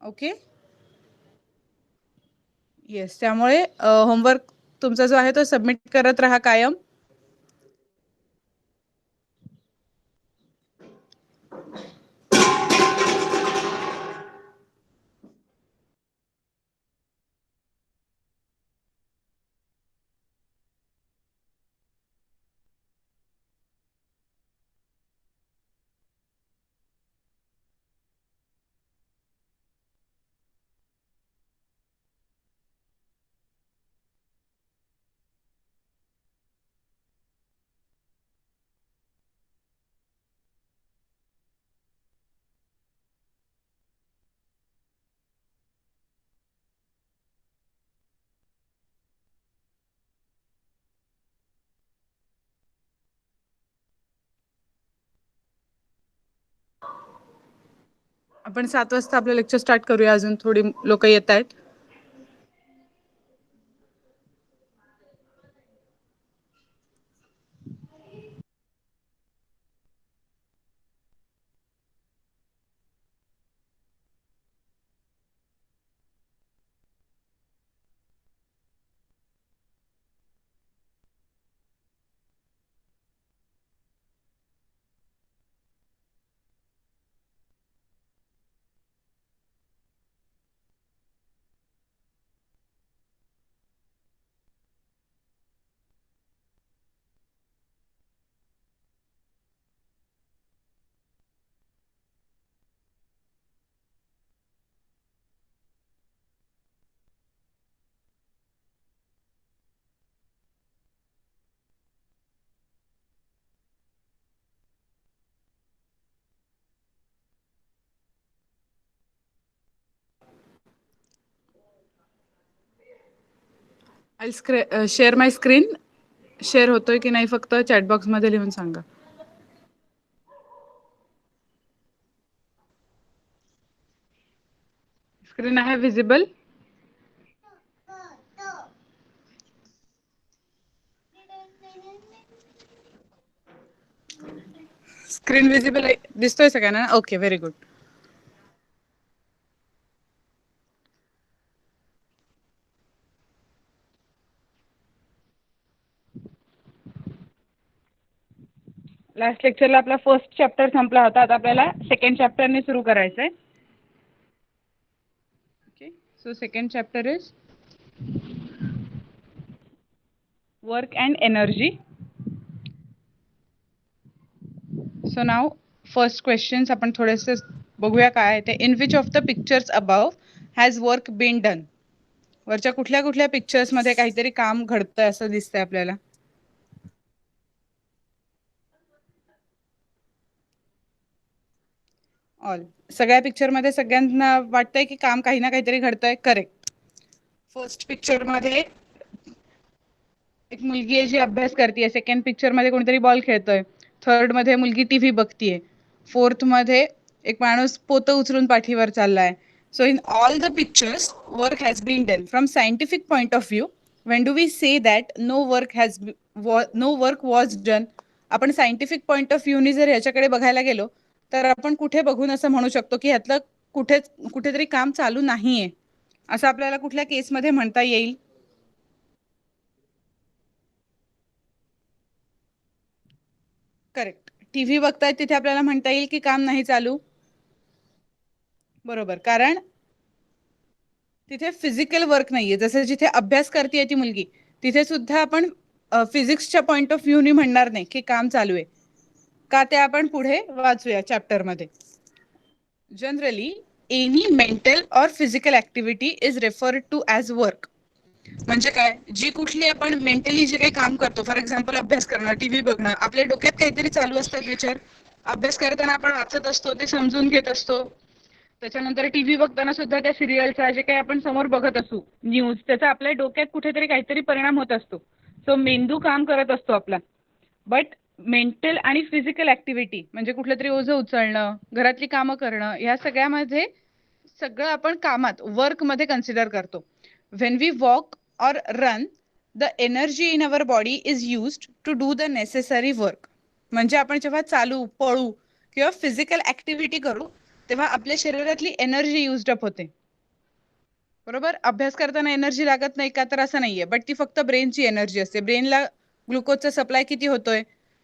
Okay. Yes, त्यामुळे homework तुमचा जो आहे तो सबमिट करत राहा कायम. आपण 7 वाजता आपलं लेक्चर स्टार्ट करूया. अजून थोडी लोक येत आहेत. शेअर माय स्क्रीन. शेअर होतोय की नाही फक्त चॅटबॉक्स मध्ये लिहून सांगा. स्क्रीन आहे विजिबल? स्क्रीन विजिबल आहे, दिसतोय सगळ्यांना? Okay, very good. लास्ट लेक्चरला आपला फर्स्ट चॅप्टर संपला होता. आता आपल्याला सेकंड चॅप्टरने सुरू करायचंय. Okay, so second chapter is work and energy. So now first questions आपण थोडेसे बघूया काय आहे ते. In which of the pictures above has work been done? वरच्या कुठल्या कुठल्या पिक्चर्स मध्ये काहीतरी काम घडतंय असं दिसतंय आपल्याला? ऑल. सगळ्या पिक्चर मध्ये सगळ्यांना वाटतंय की काम काही ना काहीतरी घडतंय. करेक्ट. फर्स्ट पिक्चर मध्ये एक मुलगी आहे जी अभ्यास करते. सेकंड पिक्चर मध्ये कोणीतरी बॉल खेळतोय. थर्ड मध्ये मुलगी टीव्ही बघतीये. फोर्थ मध्ये एक माणूस पोतं उचलून पाठीवर चाललाय. So in all the pictures work has been done. From scientific point of view, when do we say that no work was done? आपण सायंटिफिक पॉइंट ऑफ व्ह्यूनी जर ह्याच्याकडे बघायला गेलो तर आपण कुठे बघून असं म्हणू शकतो की ह्यातलं कुठेतरी काम चालू नाहीये, असं आपल्याला कुठल्या केसमध्ये म्हणता येईल? करेक्ट. टीव्ही बघतायत तिथे आपल्याला म्हणता येईल की काम नाही चालू. बरोबर, कारण तिथे फिजिकल वर्क नाहीये. जसं जिथे अभ्यास करते ती मुलगी, तिथे सुद्धा आपण फिजिक्सच्या पॉइंट ऑफ व्ह्यूनी म्हणणार नाही की काम चालू आहे. का ते आपण पुढे वाचूया चॅप्टर मध्ये. Generally any mental or physical activity is referred to as work. म्हणजे काय? जी कुठली आपण मेंटली जे काही काम करतो, फॉर एक्झाम्पल अभ्यास करणं, टीव्ही बघणं, आपल्या डोक्यात काहीतरी चालू असतात विचार. अभ्यास करताना आपण वाचत असतो, ते समजून घेत असतो. त्याच्यानंतर टीव्ही बघताना सुद्धा त्या सिरियलचा जे काही आपण समोर बघत असू न्यूज, त्याचा आपल्या डोक्यात कुठेतरी काहीतरी परिणाम होत असतो. सो मेंदू काम करत असतो आपला. बट मेंटल आणि फिजिकल ऍक्टिव्हिटी म्हणजे कुठलं तरी ओझं उचलणं, घरातली कामं करणं, ह्या सगळ्यामध्ये सगळं आपण कामात वर्क मध्ये कन्सिडर करतो. When we walk or run, the energy in our body is used to do the necessary work. म्हणजे आपण जेव्हा चालू, पळू किंवा फिजिकल ऍक्टिव्हिटी करू तेव्हा आपल्या शरीरातली एनर्जी युज्ड अप होते. बरोबर. अभ्यास करताना एनर्जी लागत नाही का, तर असं नाहीये, बट ती फक्त ब्रेनची एनर्जी असते. ब्रेनला ग्लुकोजचा सप्लाय किती होतोय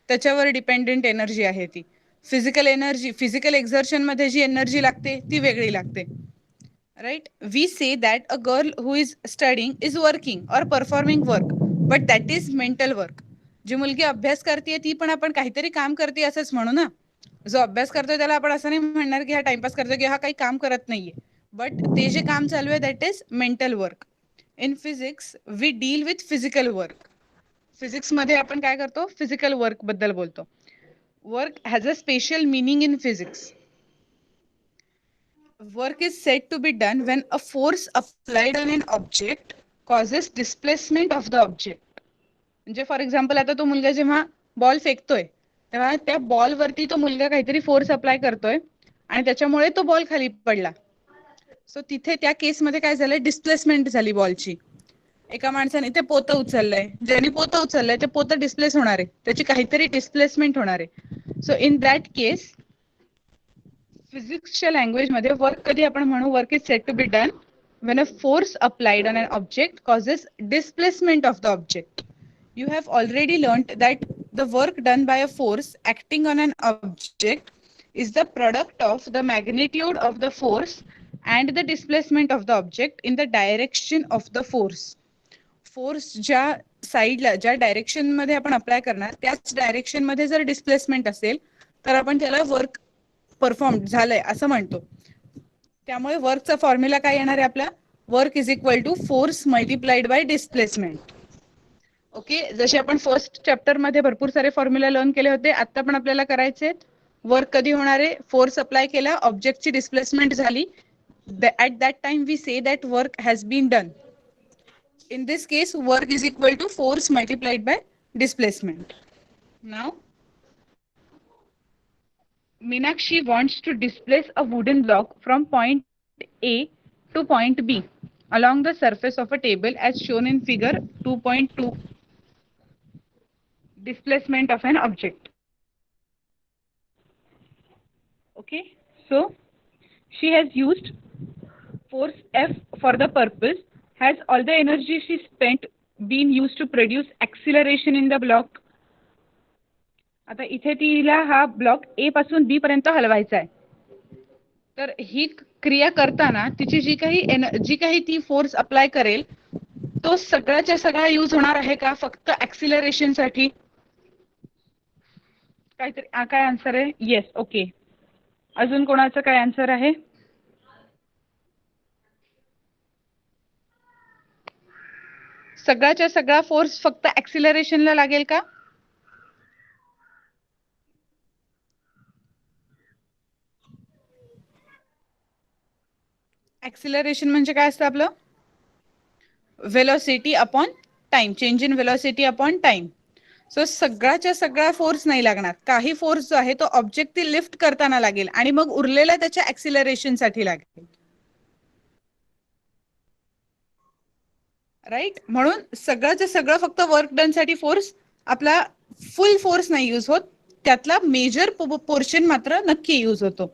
त्याच्यावर डिपेंडेंट एनर्जी आहे ती. फिजिकल एनर्जी, फिजिकल एक्झर्शन मध्ये जी एनर्जी लागते ती वेगळी लागते. Right. We say that a girl who is studying is working और performing work, but that is mental work. जी मुलगी अभ्यास करते ती पण आपण काहीतरी काम करते असंच म्हणू ना. जो अभ्यास करतोय त्याला आपण असं नाही म्हणणार की हा टाइमपास करतोय की हा काही काम करत नाहीये, बट ते जे काम चालू आहे that is mental work. In physics we deal with physical work. Physics मध्ये आपण काय करतो, फिजिकल वर्क बद्दल बोलतो. Work has a special meaning in physics. Work is said to be done when a force applied on an object causes displacement of the object. म्हणजे for example आता तो मुलगा जेव्हा बॉल फेकतोय तेव्हा त्या बॉल वरती तो मुलगा काहीतरी फोर्स अप्लाय करतोय आणि त्याच्यामुळे तो बॉल खाली पडला. सो तिथे त्या केसमध्ये काय झालं, डिस्प्लेसमेंट झाली बॉलची. एका माणसाने ते पोतं उचललंय, ज्याने पोतं उचललंय ते पोतं डिस्प्लेस होणार आहे, त्याची काहीतरी डिस्प्लेसमेंट होणार आहे. सो इन दॅट केस फिजिक्सच्या लँग्वेज मध्ये वर्क कधी आपण म्हणू, work is said to be done when a force applied on an object causes displacement of the object. You have already learnt that the work done by a force acting on an object is the product of the magnitude of the force and the displacement of the object in the direction of the force. Force ज्या साईडला, ज्या direction मध्ये आपण apply करणार त्याच direction मध्ये जर displacement असेल तर आपण त्याला वर्क परफॉर्म झालंय असं म्हणतो. त्यामुळे वर्कचा फॉर्म्युला काय येणार आहे आपला, work is equal to force multiplied by displacement. Okay. जसे आपण फर्स्ट चॅप्टर मध्ये भरपूर सारे फॉर्म्युला लर्न केले होते, आता पण आपल्याला करायचे. वर्क कधी होणार आहे, फोर्स अप्लाय केला, ऑब्जेक्टची डिस्प्लेसमेंट झाली, at that time we say that work has been done. In this case work is equal to force multiplied by displacement. Now Meenakshi wants to displace a wooden block from point A to point B along the surface of a table as shown in figure 2.2. Displacement of an object. Okay, so she has used force F for the purpose. Has all the energy she spent been used to produce acceleration in the block? आता इथे तिला हा block ए पासून बी पर्यंत हलवायचा आहे, तर ही क्रिया करताना तिची जी काही ती फोर्स अप्लाय करेल तो सगळ्याच्या सगळा यूज होणार आहे का फक्त ऍक्सिलरेशन साठी? काहीतरी काय आन्सर आहे? येस. ओके. अजून कोणाचं काय आन्सर आहे? सगळ्याच्या सगळा फोर्स फक्त ऍक्सिलरेशनला लागेल का? ऍक्सिलरेशन म्हणजे काय असतं आपलं? Velocity upon time, change in velocity upon time. So सगळ्याच्या सगळा फोर्स नाही लागणार, काही फोर्स जो आहे तो ऑब्जेक्ट लिफ्ट करताना लागेल आणि मग उरलेला त्याच्या ऍक्सिलरेशन साठी लागेल. राईट. म्हणून सगळ्याचं सगळं फक्त वर्क डन साठी फोर्स आपला फुल फोर्स नाही यूज होत, त्यातला मेजर पोर्शन मात्र नक्की यूज होतो.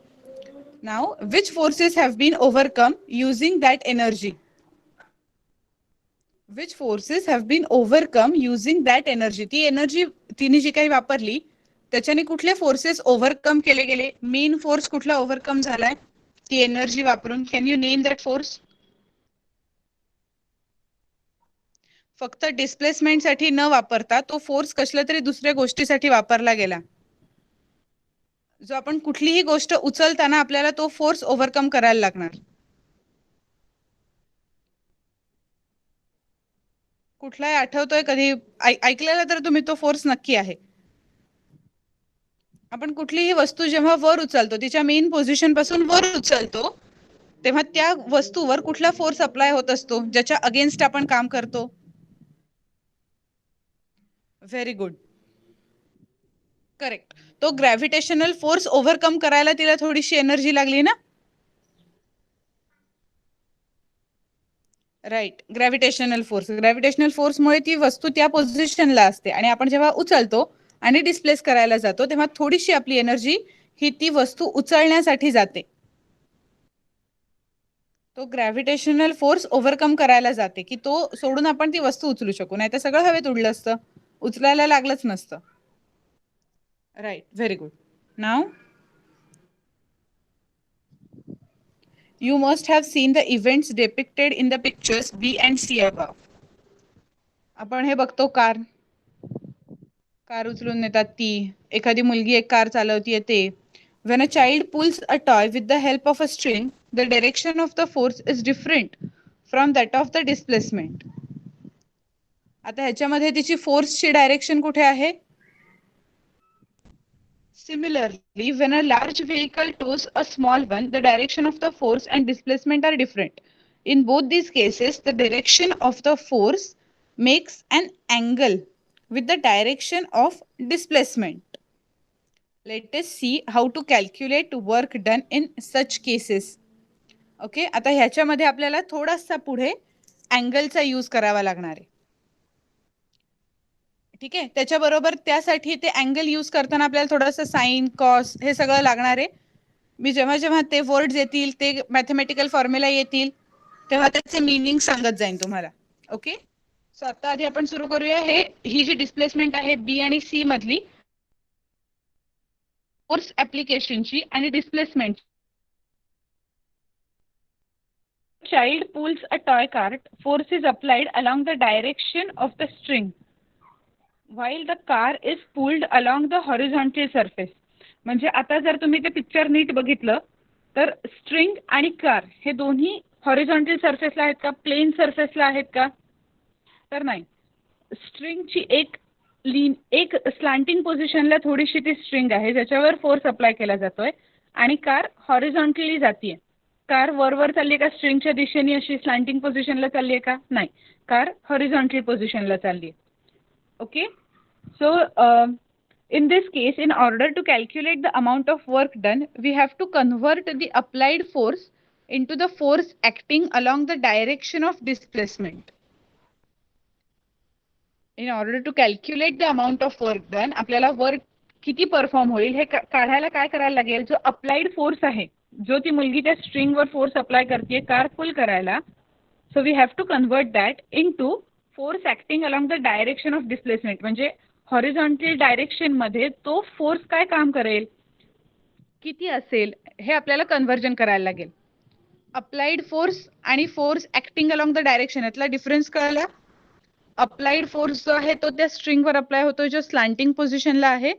Now which forces have been overcome using that energy? Which forces have been overcome using that energy? ती एनर्जी तिने जी काही वापरली त्याच्याने कुठले फोर्सेस ओव्हरकम केले गेले? मेन फोर्स कुठला ओव्हरकम झालाय ती एनर्जी वापरून? Can you name that force? फक्त डिस्प्लेसमेंट साठी न वापरता तो फोर्स कसल्या तरी दुसऱ्या गोष्टीसाठी वापरला गेला. जो आपण कुठलीही गोष्ट उचलताना आपल्याला तो फोर्स ओव्हरकम करायला लागणार. कुठलाही आठवतोय कधी ऐकलेला तर तुम्ही तो फोर्स नक्की आहे. आपण कुठलीही वस्तू जेव्हा वर उचलतो तिच्या मेन पोझिशन पासून वर उचलतो तेव्हा त्या वस्तूवर कुठला फोर्स अप्लाय होत असतो ज्याच्या अगेन्स्ट आपण काम करतो? Very good. करेक्ट. तो ग्रॅव्हिटेशनल फोर्स ओव्हरकम करायला तिला थोडीशी एनर्जी लागली ना. राईट. ग्रॅव्हिटेशनल फोर्स, ग्रॅव्हिटेशनल फोर्समुळे ती वस्तू त्या पोझिशनला असते आणि आपण जेव्हा उचलतो आणि डिस्प्लेस करायला जातो तेव्हा थोडीशी आपली एनर्जी ही ती वस्तू उचलण्यासाठी जाते. तो ग्रॅव्हिटेशनल फोर्स ओव्हरकम करायला जाते की तो सोडून आपण ती वस्तू उचलू शकू, नाही तर सगळं हवेत उडलं असतं, उचलायला लागलंच नसतं. Right, very good. Now you must have seen the events depicted in the pictures B and C above. आपण हे बघतो, कार उचलून नेतात ती, एखादी मुलगी एक कार चालवतीये ते. When a child pulls a toy with the help of a string, the direction of the force is different from that of the displacement. आता ह्याच्यामध्ये तिची फोर्सची डायरेक्शन कुठे आहे? Similarly, when a large vehicle tows a small one, the direction of the force and displacement are different. In both these cases, the direction of the force makes an angle with the direction of displacement. Let us see how to calculate work done in such cases. Okay, आता ह्याच्यामध्ये आपल्याला थोडासा पुढे अँगलचा use करावा लागणार आहे. ठीक आहे, त्याच्याबरोबर त्यासाठी ते अँगल यूज करताना आपल्याला थोडंसं साइन कॉस हे सगळं लागणार आहे. मी जेव्हा जेव्हा ते वर्ड्स येतील, ते मॅथमॅटिकल फॉर्म्युला येतील, तेव्हा त्याचे मीनिंग सांगत जाईन तुम्हाला. ओके, सो आता आधी आपण सुरू करूया. ही जी डिस्प्लेसमेंट आहे बी आणि सी मधली, फोर्स ऍप्लिकेशनची आणि displacement. Child pulls a toy cart, force is applied along the direction of the string while the car is pulled along the horizontal surface. म्हणजे आता जर तुम्ही ते पिक्चर नीट बघितलं तर स्ट्रिंग आणि कार हे दोन्ही हॉरिझॉन्टल सरफेसला आहेत का, प्लेन सरफेसला आहेत का? तर नाही. स्ट्रिंगची एक स्लांटिंग पोझिशनला थोडीशी ती स्ट्रिंग आहे ज्याच्यावर फोर्स अप्लाय केला जातोय, आणि कार हॉरिझॉन्टली जातीये. कार वर चालली आहे का स्ट्रिंगच्या दिशेने अशी स्लांटिंग पोझिशनला चालली आहे का? नाही, कार हॉरिझॉन्टल पोझिशनला चालली आहे. Okay, so in this case, in order to calculate the amount of work done, we have to convert the applied force into the force acting along the direction of displacement. In order to calculate the amount of work done, आपल्याला work किती perform होईल हे काढायला काय करायला लागेल? जो applied force आहे, जो ती मुलगी त्या स्ट्रिंगवर फोर्स अप्लाय करते कार पुल करायला, so we have to convert that into force acting along the direction of displacement. म्हणजे हॉरिझॉन्टल डायरेक्शन मध्ये तो फोर्स काय काम करेल, किती असेल, हे आपल्याला कन्व्हर्जन करायला लागेल. अप्लाइड फोर्स आणि force acting along the direction यातला डिफरन्स कळला. अप्लाइड फोर्स जो आहे तो त्या स्ट्रिंगवर अप्लाय होतो जो स्लांटिंग पोझिशनला आहे,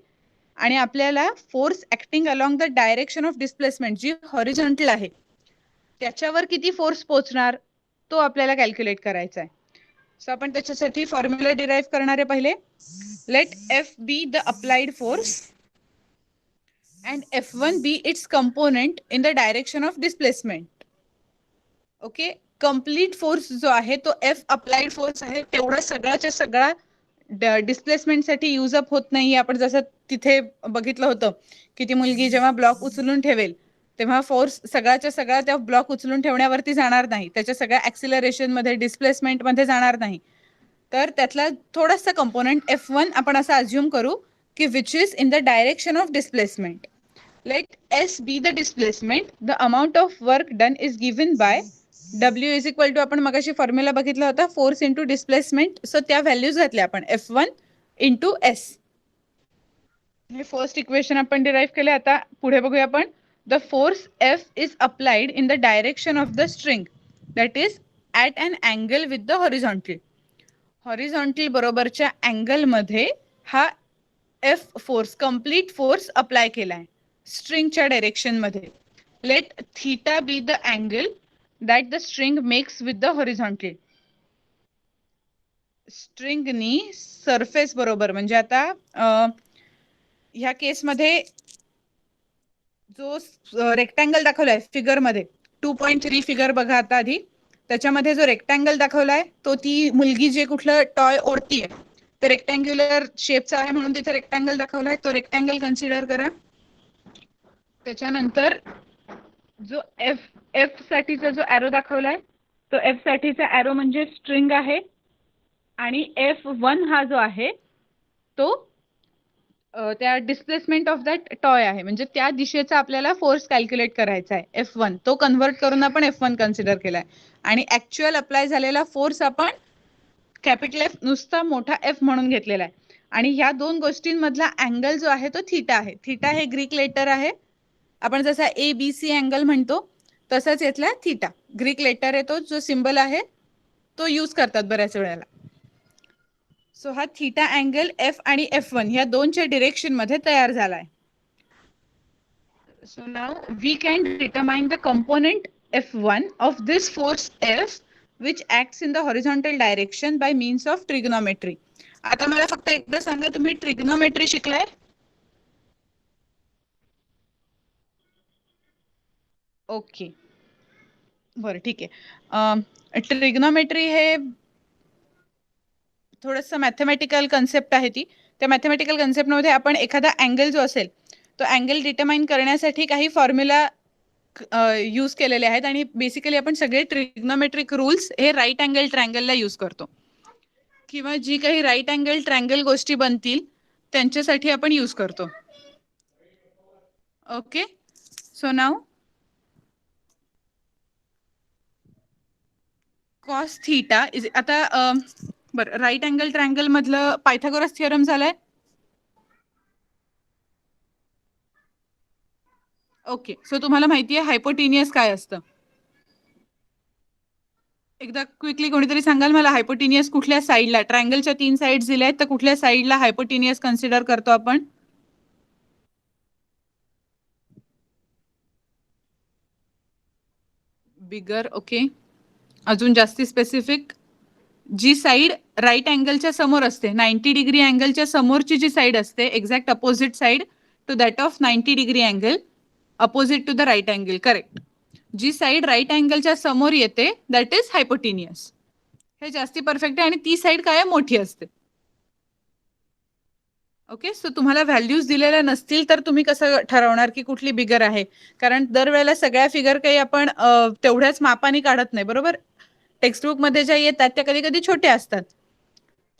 आणि आपल्याला force acting along the direction of displacement जी हॉरिझॉन्टल आहे त्याच्यावर किती फोर्स पोहोचणार तो आपल्याला कॅल्क्युलेट करायचा आहे. सो आपण त्याच्यासाठी फॉर्म्युला डिराईव्ह करणार आहे. पहिले let F be the applied force and F1 be its component in the direction of displacement. Okay, complete force जो आहे तो F अप्लाइड फोर्स आहे, तेवढा सगळ्याच्या सगळा डिस्प्लेसमेंटसाठी यूज अप होत नाही. आपण जसं तिथे बघितलं होतं की ती मुलगी जेव्हा ब्लॉक उचलून ठेवेल तेव्हा फोर्स सगळ्याच्या सगळा त्या ब्लॉक उचलून ठेवण्यावरती जाणार नाही, त्याच्या सगळ्या ऍक्सिलरेशन मध्ये डिस्प्लेसमेंट मध्ये जाणार नाही. तर त्यातला थोडासा कंपोनेंट F1 आपण असं अज्युम करू की which is in the direction of displacement. Let S be the displacement. The amount of work done is given by W is equal to, आपण मगाशी फॉर्म्युला बघितला होता, फोर्स इंटू डिस्प्लेसमेंट. सो त्या values घातल्या आपण, F1 into S. हे first equation आपण derive केले. आता पुढे बघूया आपण. The force F is applied in the direction of the string that is at an angle with the horizontal. Horizontal बरोबरच्या अँगल मध्ये हा F force, complete force apply केलाय स्ट्रिंगच्या डायरेक्शन मध्ये. Let theta be the angle that the string makes with the horizontal. स्ट्रिंगनी surface बरोबर, म्हणजे आता ह्या केसमध्ये जो रेक्टँगल दाखवलाय फिगर मध्ये 2.3 फिगर बघा आता आधी. त्याच्यामध्ये जो रेक्टँगल दाखवलाय तो ती मुलगी जे कुठलं टॉय ओढतीये ते रेक्टँग्युलर शेपचा आहे म्हणून तिथे रेक्टँगल दाखवलाय, तो रेक्टँगल कन्सिडर करा. त्याच्यानंतर जो एफ साठीचा जो ॲरो दाखवलाय तो एफ साठीचा ॲरो म्हणजे स्ट्रिंग आहे, आणि F1 हा जो आहे तो त्या डिस्प्लेसमेंट ऑफ दॅट टॉय आहे, म्हणजे त्या दिशेचा आपल्याला फोर्स कॅल्क्युलेट करायचा आहे F1, तो कन्व्हर्ट करून आपण F1 कन्सिडर केलाय. आणि ऍक्च्युअल अप्लाय झालेला फोर्स आपण कॅपिटल F नुसता मोठा F म्हणून घेतलेला आहे. आणि ह्या दोन गोष्टींमधला अँगल जो आहे तो थीटा आहे. थीटा हे ग्रीक लेटर आहे, आपण जसा ABC अँगल म्हणतो तसंच यातला थीटा ग्रीक लेटर आहे, तो जो सिंबल आहे तो यूज करतात बऱ्याच वेळेला. सो हा थीटा अँगल F आणि F1 ह्या दोनच्या डिरेक्शन मध्ये तयार झालाय. So now we can determine the component F1 of this force F which acts in the horizontal direction by means of trigonometry. आता मला फक्त एकदा सांगा, तुम्ही ट्रिग्नोमेट्री शिकलाय? ओके, बरं ठीक आहे. ट्रिग्नोमेट्री हे थोडंसं मॅथमॅटिकल कन्सेप्ट आहे. त्या मॅथमॅटिकल कन्सेप्टमध्ये आपण एखादा अँगल जो असेल तो अँगल डिटरमाइन करण्यासाठी काही फॉर्म्युला यूज केलेले आहेत. आणि बेसिकली आपण सगळे ट्रिग्नोमेट्रिक रूल्स हे राईट अँगल ट्रायंगलला यूज करतो, किंवा जी काही राईट अँगल ट्रायंगल गोष्टी बनतील त्यांच्यासाठी आपण यूज करतो. Okay, so now cos theta is आता बरं, राईट अँगल ट्रायंगल मधलं पायथागोरस थिअरम झालाय. ओके, सो तुम्हाला माहिती आहे हायपोटेनियस काय असतं? एकदा क्विकली कोणीतरी सांगाल मला, हायपोटेनियस कुठल्या साईडला, ट्रायंगलच्या 3 साइड्स दिल्या आहेत तर कुठल्या साईडला हायपोटेनियस कन्सिडर करतो आपण? बिगर. ओके, अजून जास्ती स्पेसिफिक? जी साईड राईट अँगलच्या समोर असते, 90 डिग्री अँगलच्या समोरची जी साईड असते, exact opposite side to that of 90 degree angle, opposite to the right angle. Correct. जी साईड राईट अँगलच्या समोर येते दॅट इज हायपोटेनियस. हे जास्ती परफेक्ट आहे. आणि ती साईड काय मोठी असते. ओके, सो तुम्हाला व्हॅल्यूज दिलेल्या नसतील तर तुम्ही कसं ठरवणार की कुठली बिगर आहे? कारण दरवेळेला सगळ्या फिगर काही आपण तेवढ्याच मापाने काढत नाही, बरोबर? टेक्स्टबुक मध्ये ज्या येतात त्या कधी कधी छोट्या असतात,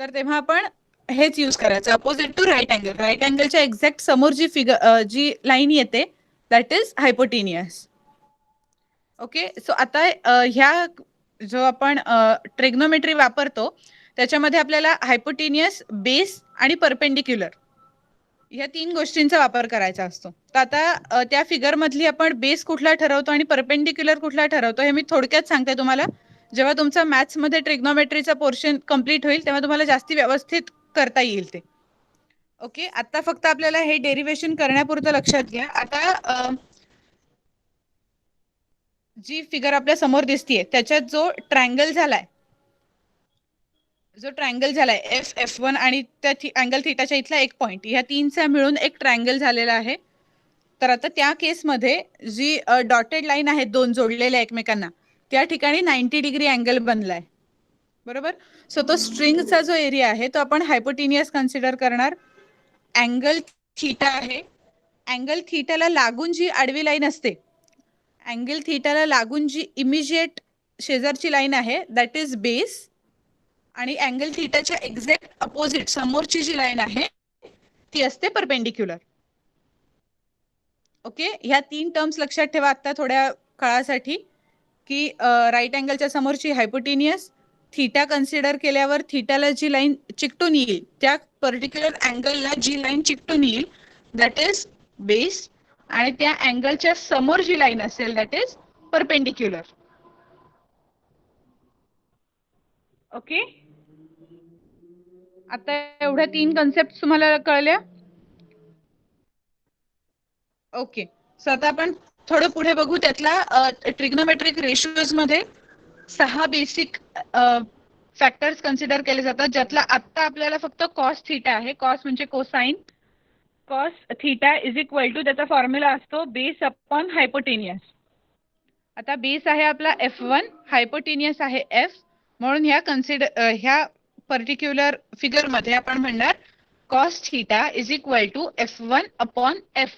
तर तेव्हा आपण हेच यूज करायचं, opposite to right angle. Right अँगलच्या एक्झॅक्ट समोर जी फिगर जी लाईन येते that is hypotenuse. Okay, so आता ह्या जो आपण ट्रिग्नोमेट्री वापरतो त्याच्यामध्ये आपल्याला हायपोटेनियस, बेस आणि परपेंडिक्युलर ह्या 3 गोष्टींचा वापर करायचा असतो. तर आता त्या फिगर मधली आपण बेस कुठला ठरवतो आणि परपेंडिक्युलर कुठला ठरवतो हे मी थोडक्यात सांगते तुम्हाला. जेव्हा तुमचा मॅथ्स मध्ये ट्रिग्नोमेट्रीचा पोर्शन कंप्लीट होईल तेव्हा तुम्हाला जास्ती व्यवस्थित करता येईल ते. ओके, आता फक्त आपल्याला हे डेरिव्हेशन करण्यापुरतं लक्षात घ्या. आता जी फिगर आपल्या समोर दिसतीये त्याच्यात जो ट्रायंगल झालाय, F1 आणि त्या अँगल थीटाच्या इथला एक पॉइंट, ह्या तीनचा मिळून एक ट्रायंगल झालेला आहे. तर आता त्या केसमध्ये जी डॉटेड लाईन आहेत दोन जोडलेल्या एकमेकांना, त्या ठिकाणी 90 डिग्री अँगल बनलाय, बरोबर? सो तो स्ट्रिंगचा जो एरिया आहे तो आपण हायपोटेनियस कन्सिडर करणार. अँगल थीटा आहे. अँगल थीटाला लागून जी आडवी लाईन असते, अँगल थीटाला लागून जी इमिजिएट शेजारची लाईन आहे दॅट इज बेस. आणि अँगल थीटाच्या एक्झॅक्ट अपोजिट समोरची जी लाईन आहे ती असते परपेंडिक्युलर. ओके, ह्या 3 टर्म्स लक्षात ठेवा आता थोड्या काळासाठी, की राईट अँगलच्या समोरची हायपोटेनियस, थीटा कन्सिडर केल्यावर थीटाला जी लाईन चिकटून येईल त्या पर्टिक्युलर अँगलला जी लाईन चिकटून येईल दॅट इज बेस. आणि त्या अँगलच्या समोर जी लाईन असेल दॅट इज परपेंडिक्युलर. ओके, आता एवढ्या 3 कन्सेप्ट तुम्हाला कळल्या? ओके, सो आता आपण थोडं पुढे बघू. त्यातला ट्रिग्नोमेट्रिक रेशियोज मध्ये 6 बेसिक फॅक्टर्स कन्सिडर केले जातात, ज्यातला आता आपल्याला फक्त कॉस थीटा आहे. कॉस म्हणजे cosine. Cos theta is equal to, त्याचा फॉर्म्युला असतो बेस अपॉन हायपोटेनियस. आता बेस आहे आपला F1, हायपोटेनियस आहे F, म्हणून ह्या पर्टिक्युलर फिगर मध्ये आपण म्हणणार cos theta is equal to F1 upon F.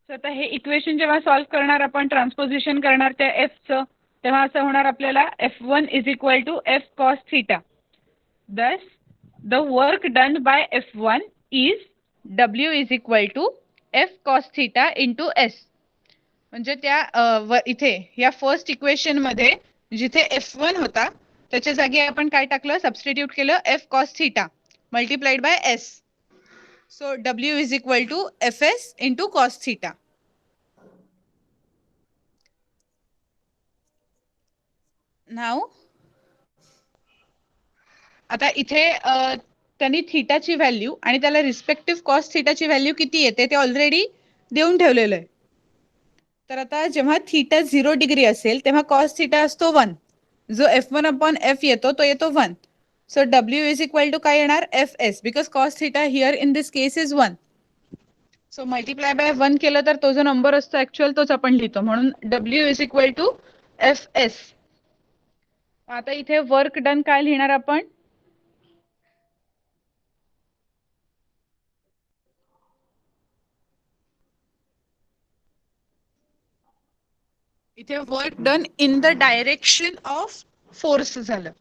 आता हे इक्वेशन जेव्हा सॉल्व्ह करणार आपण, ट्रान्सपोजिशन करणार त्या Fचं, तेव्हा असं होणार आपल्याला F1 is equal to F cos theta. Thus the work done by F1 is W is equal to F cos theta into S. म्हणजे त्या इथे या फर्स्ट इक्वेशन मध्ये जिथे F1 होता त्याच्या जागी आपण काय टाकलं, सबस्टिट्यूट केलं F cos theta multiplied by S. So W is equal to Fs into cos theta. Now आता इथे त्यांनी थीटाची व्हॅल्यू आणि त्याला रिस्पेक्टिव्ह कॉस थीटाची व्हॅल्यू किती येते ते ऑलरेडी देऊन ठेवलेलं आहे. तर आता जेव्हा थीटा 0 डिग्री असेल तेव्हा कॉस थीटा असतो 1, जो F1 अपॉन F येतो तो येतो 1. So W is equal to काय येणार, Fs, because cos theta here in this case is 1. So multiply by 1 केलं तर तो जो नंबर असतो ऍक्च्युअल तोच आपण लिहितो, म्हणून W is equal to Fs. आता इथे वर्क डन काय लिहिणार आपण, इथे work done in the direction of force झालं.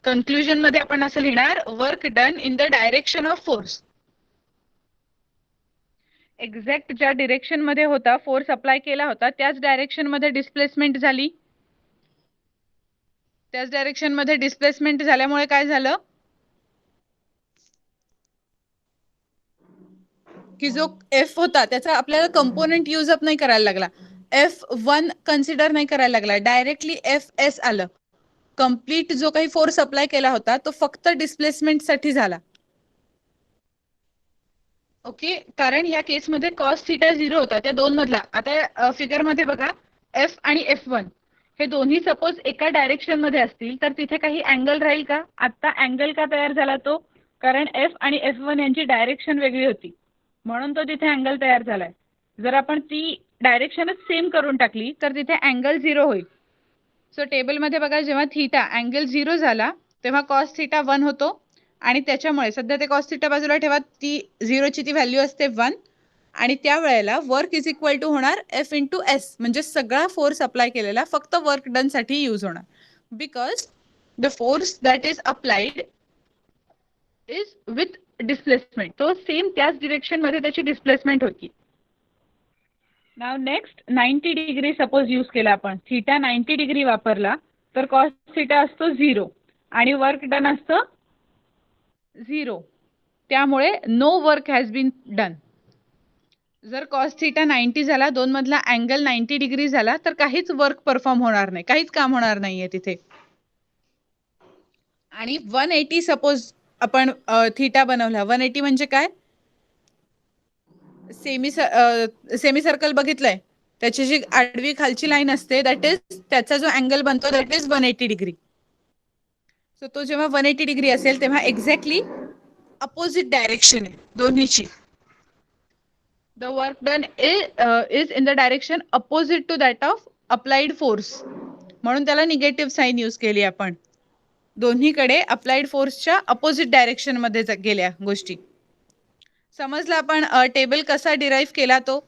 कन्क्लुजन मध्ये आपण असं लिहिणार, work done in the direction of force. Exact ज्या डायरेक्शन मध्ये होता फोर्स अप्लाय केला होता त्याच डायरेक्शन मध्ये डिस्प्लेसमेंट झाली. त्याच डायरेक्शन मध्ये डिस्प्लेसमेंट झाल्यामुळे काय झालं की जो F होता त्याचा आपल्याला कंपोनेंट यूज अप नाही करायला लागला, F1 कन्सिडर नाही करायला लागला, डायरेक्टली Fs आलं. कंप्लीट जो काही फोर्स अप्लाय केला होता तो फक्त डिस्प्लेसमेंट साठी झाला. ओके, कारण या केसमध्ये कॉस थीटा 0 होता त्या दोन मधला. आता फिगर मध्ये बघा F आणि F1 हे दोन्ही सपोज एका डायरेक्शन मध्ये असतील तर तिथे काही अँगल राहील का? आता अँगल का तयार झाला तो, कारण F आणि F1 यांची डायरेक्शन वेगळी होती म्हणून तो तिथे अँगल तयार झालाय. जर आपण ती डायरेक्शनच सेम करून टाकली तर तिथे अँगल 0 होईल. सो टेबल मध्ये बघा, जेव्हा थीटा अँगल 0 झाला तेव्हा कॉस थीटा 1 होतो आणि त्याच्यामुळे सध्या ते कॉस थीटा बाजूला ठेवा, ती 0 ची ती व्हॅल्यू असते 1 आणि त्यावेळेला वर्क इज इक्वल टू होणार F इंटू एस, म्हणजे सगळा फोर्स अप्लाय केलेला फक्त वर्क डन साठी यूज होणार, because the force that is applied is with displacement. तो सेम त्याच डिरेक्शन मध्ये त्याची डिस्प्लेसमेंट होती. नाव नेक्स्ट 90 डिग्री सपोज यूज केला आपण, थीटा 90 डिग्री वापरला तर कॉस थीटा असतो 0 आणि वर्क डन असतं 0. त्यामुळे no work has been done. जर कॉस थीटा 90 झाला, दोन मधला अँगल 90 डिग्री झाला तर काहीच वर्क परफॉर्म होणार नाही, काहीच काम होणार नाहीये तिथे. आणि 180 सपोज आपण थीटा बनवला, 180 म्हणजे काय, सेमी सर्कल बघितलंय, त्याची जी आडवी खालची लाईन असते दॅट इज त्याचा जो अँगल बनतो दॅट इज 180 डिग्री. सो तो जेव्हा 180 डिग्री असेल तेव्हा एक्झॅक्टली अपोजिट डायरेक्शन आहे दोन्हीची. The work done is in the direction opposite to that of applied force, म्हणून त्याला निगेटिव्ह साईन यूज केली आपण. दोन्हीकडे अप्लाइड फोर्सच्या अपोजिट डायरेक्शन मध्ये गेल्या गोष्टी. समजलं आपण टेबल कसा डिराईव्ह केला तो.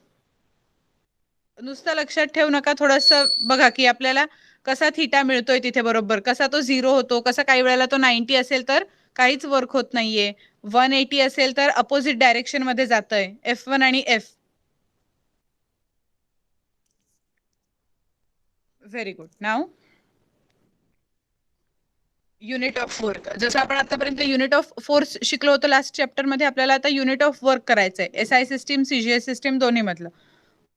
नुसतं लक्षात ठेवू नका, थोडंसं बघा की आपल्याला कसा थीटा मिळतोय तिथे बरोबर, कसा तो 0 होतो, कसा काही वेळेला तो 90 असेल तर काहीच वर्क होत नाहीये, 180 असेल तर अपोजिट डायरेक्शन मध्ये जातंय F1 आणि F. Very good. Now unit of work, जसं आपण आतापर्यंत युनिट ऑफ फोर्स शिकलो होतो लास्ट चॅप्टर मध्ये, आपल्याला आता युनिट ऑफ वर्क करायचंय. SI सिस्टीम CGS सिस्टीम दोन्ही मधलं.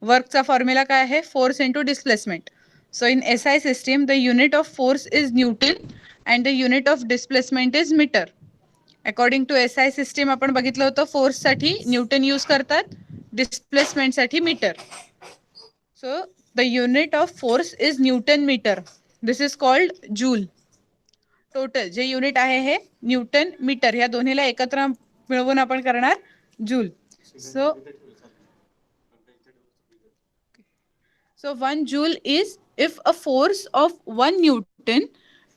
वर्कचा फॉर्म्युला काय आहे, force into displacement. So in SI system the unit of force is newton and the unit of displacement is metre. According to SI system आपण बघितलं होतं force साठी न्यूटन यूज करतात, डिस्प्लेसमेंट साठी metre. So the unit of force is newton metre, this is called joule. Total जे unit आहे हे Newton metre, या दोन्हीला एकत्र मिळवून आपण करणार joule. So 1 joule is if a force of 1 Newton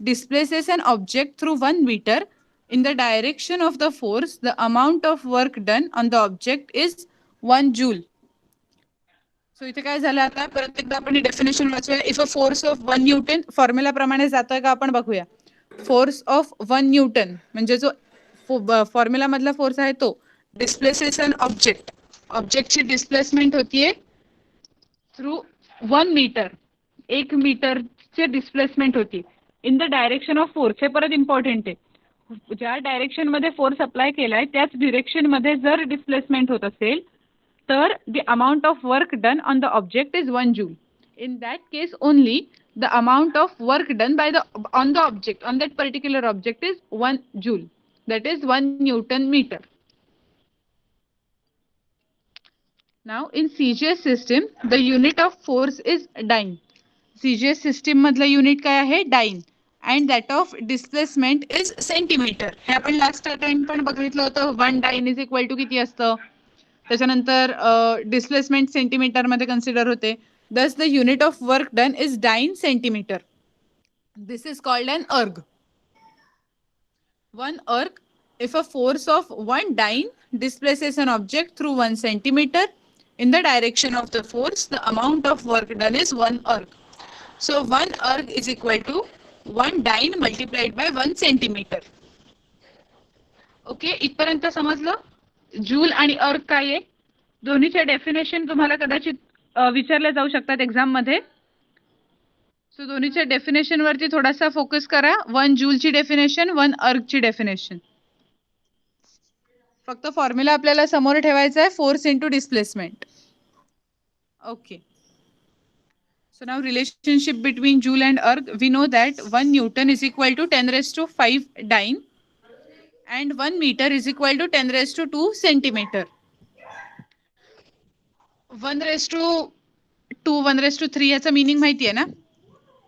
displaces an object through 1 meter in the direction of the force, the amount of work done on the object is 1 joule. So इथे काय झालं, आता परत एकदा आपण definition वाचूया. If a force of 1 newton, formula प्रमाणे जातोय का आपण बघूया. फोर्स ऑफ 1 न्यूटन म्हणजे जो फॉर्म्युला मधला फोर्स आहे तो डिस्प्लेसेस अन ऑब्जेक्ट. ऑब्जेक्टची डिस्प्लेसमेंट होतीये थ्रू 1 मीटर. 1 मीटरचे डिस्प्लेसमेंट होती in the direction of force. हे परत इम्पॉर्टंट आहे. ज्या डायरेक्शन मध्ये फोर्स अप्लाय केलाय त्याच डिरेक्शन मध्ये जर डिस्प्लेसमेंट होत असेल तर the amount of work done on the object is 1 joule. In that case only the amount of work done by on the object, on that particular object, is 1 joule, that is 1 Newton meter. Now in CGS system the unit of force is dyne. CGS system madla unit काय आहे dyne, and that of displacement is centimeter. हे आपण last time पण बघितलं होतं. 1 dyne is equal to किती असतं. त्याच्यानंतर डिस्प्लेसमेंट सेंटीमीटर मध्ये कन्सिडर होते. Thus the unit of work done is dyne centimeter. This is called an erg. 1 erg, if a force of 1 dyne displaces an object through 1 centimeter in the direction of the force, the amount of work done is 1 erg. So 1 erg is equal to 1 dyne multiplied by 1 centimeter. Okay, इथपर्यंत समजलं. Joule आणि अर्ग काय आहे दोन्हीचे definition तुम्हाला कदाचित विचारले जाऊ शकतात एक्झाम मध्ये. सो दोन्हीच्या डेफिनेशन वरती थोडासा फोकस करा. 1 जूलची डेफिनेशन, 1 अर्गची डेफिनेशन. फक्त फॉर्म्युला आपल्याला समोर ठेवायचा आहे, force into displacement. Okay, so now relationship between joule and erg. We know that 1 newton is equal to 10⁵ dyne and 1 meter is equal to 10⁵ centimeter. 1⁵2 1⁵3 याचा मीनिंग माहिती आहे ना.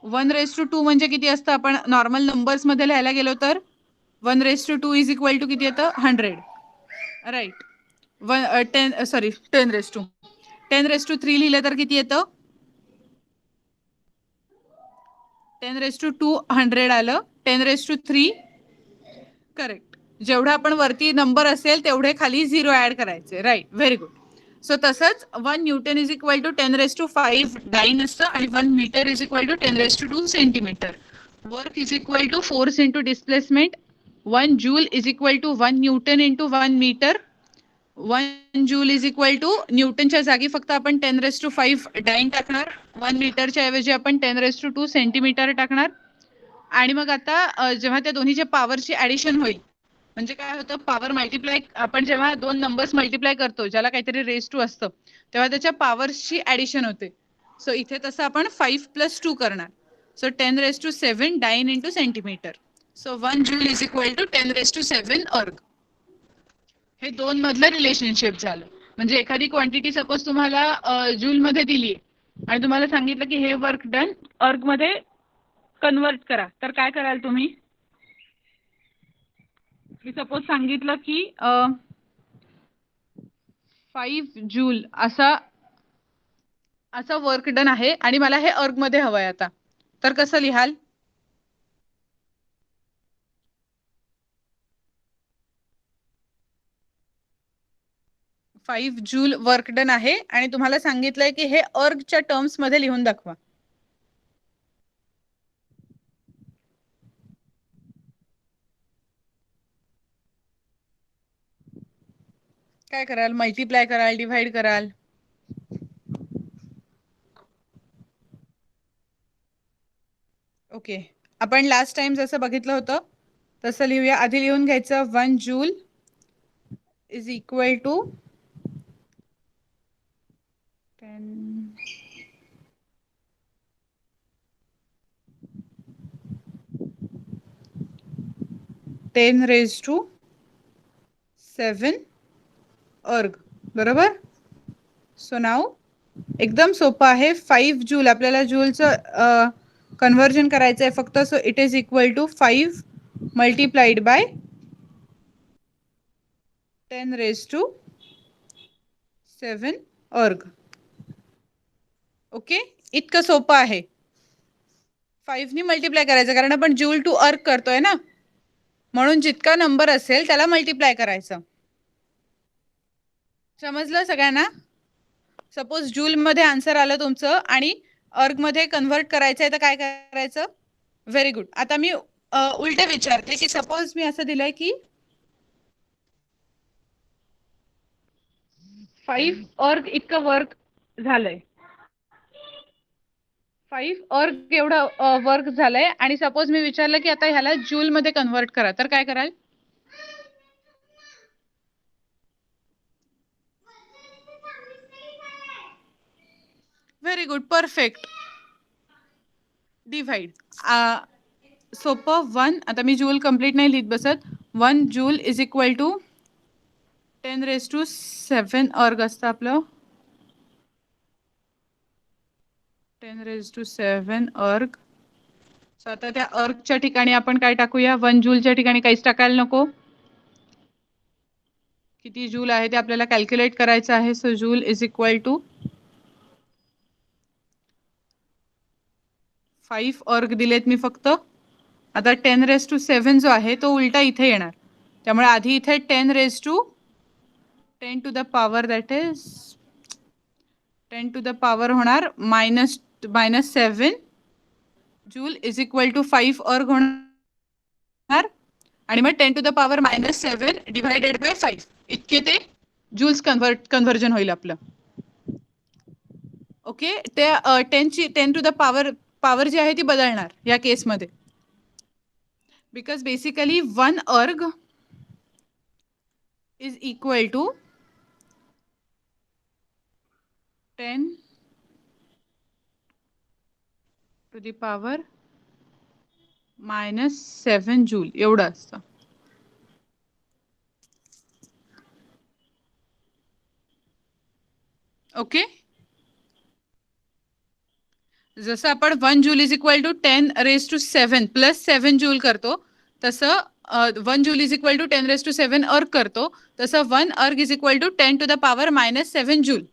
1⁵2 म्हणजे किती असतं. आपण नॉर्मल नंबर्स मध्ये लिहायला गेलो तर 1⁵2 इज इक्वल टू किती येतं 100. राईट. 10⁵3 लिहिलं तर किती येतं 10⁵2 100 आलं. 10⁵3 करेक्ट. जेवढा आपण वरती नंबर असेल तेवढे खाली 0 ऍड करायचे. Right, very good. सो तसंच 1 newton is equal to 10⁵5 dyne असतं आणि 1 metre is equal to 10⁵2 centimetre. Work is equal to force into displacement. 1 joule is equal to 1 newton into 1 metre. 1 joule is equal to न्यूटनच्या जागी फक्त आपण 10⁵5 dine टाकणार. 1 मीटरच्या ऐवजी आपण 10⁵2 सेंटीमीटर टाकणार. आणि मग आता जेव्हा त्या दोन्हीच्या पॉवरची ऍडिशन होईल म्हणजे काय होतं, पॉवर मल्टिप्लाय. आपण जेव्हा दोन नंबर्स मल्टिप्लाय करतो ज्याला काहीतरी रेस टू असतं तेव्हा त्याच्या पॉवरची ऍडिशन होते. सो इथे तसं आपण 5 + 2 करणार. So 10⁵7 dyne into centimetre. So 1 joule is equal to 10⁵7 erg. हे दोन मधलं रिलेशनशिप झालं. म्हणजे एखादी क्वांटिटी सपोज तुम्हाला जूल मध्ये दिली आणि तुम्हाला सांगितलं की हे वर्क डन अर्ग मध्ये कन्वर्ट करा, तर काय कराल तुम्ही. मी सपोज सांगितलं की 5 जूल असा वर्क डन आहे आणि मला हे अर्ग मध्ये हवंय आता, तर कसं लिहाल. फाईव्ह जूल वर्क डन आहे आणि तुम्हाला सांगितलंय की हे अर्गच्या टर्म्स मध्ये लिहून दाखवा. काय कराल, मल्टिप्लाय कराल, डिवाइड कराल. ओके, आपण लास्ट टाइम जसं बघितलं होतं तसं लिहूया. आधी लिहून घ्यायचं 1 जूल इज इक्वल टू 10⁵7 अर्ग. बरोबर. सो नाउ एकदम सोपं आहे. 5 जूल आपल्याला जूलचं कन्वर्जन करायचं आहे फक्त. So it is equal to 5 multiplied by 10⁵7 erg. Okay, इतकं सोपं आहे. 5 नी मल्टिप्लाय करायचं कारण आपण जूल टू अर्ग करतोय ना, म्हणून जितका नंबर असेल त्याला मल्टिप्लाय करायचं. समजलं सगळ्यांना. सपोज जूल मध्ये आन्सर आलं तुमचं आणि अर्ग मध्ये कन्वर्ट करायचंय तर काय करायचं. Very good. आता मी उलटे विचारते की सपोज मी असं दिलंय की 5 अर्ग इतकं वर्क झालंय. 5 अर्ग एवढं वर्क झालंय आणि सपोज मी विचारलं की आता ह्याला जूल मध्ये कन्वर्ट करा, तर काय कराल? Very good, perfect. डिवाइड सोपं. 1, आता मी जूल कंप्लीट नाही लिहित बसत. 1 जूल इज इक्वल टू 10⁻7 अर्ग असतं आपलं. 10⁻7 अर्ग. सो आता त्या अर्गच्या ठिकाणी आपण काय टाकूया? 1 जूलच्या ठिकाणी काहीच टाकायला नको. किती जूल आहे ते आपल्याला कॅल्क्युलेट करायचं आहे. So joule is equal to 5 erg दिलेत मी फक्त. आता 10⁻7 जो आहे तो उलटा इथे येणार. त्यामुळे आधी इथे 10 to the power that is 10 to the power होणार -7 जूल इज इक्वल टू 5 अर्ग होणार आणि मग 10 to the power -7 divided by 5 इतके ते जूल्स कन्व्हर्जन होईल आपलं. ओके, ते 10 टू द पॉवर जी आहे ती बदलणार या केसमध्ये. Because basically 1 erg is equal to 10 to the power -7 joule एवढं असतं. ओके, जसं आपण 1 joule is equal to 10⁻7 plus 7 joule करतो, तसं 1 जूल इज इक्वल टू 10⁻7 अर्ग करतो, तसं 1 erg is equal to 10 to the power -7 joule.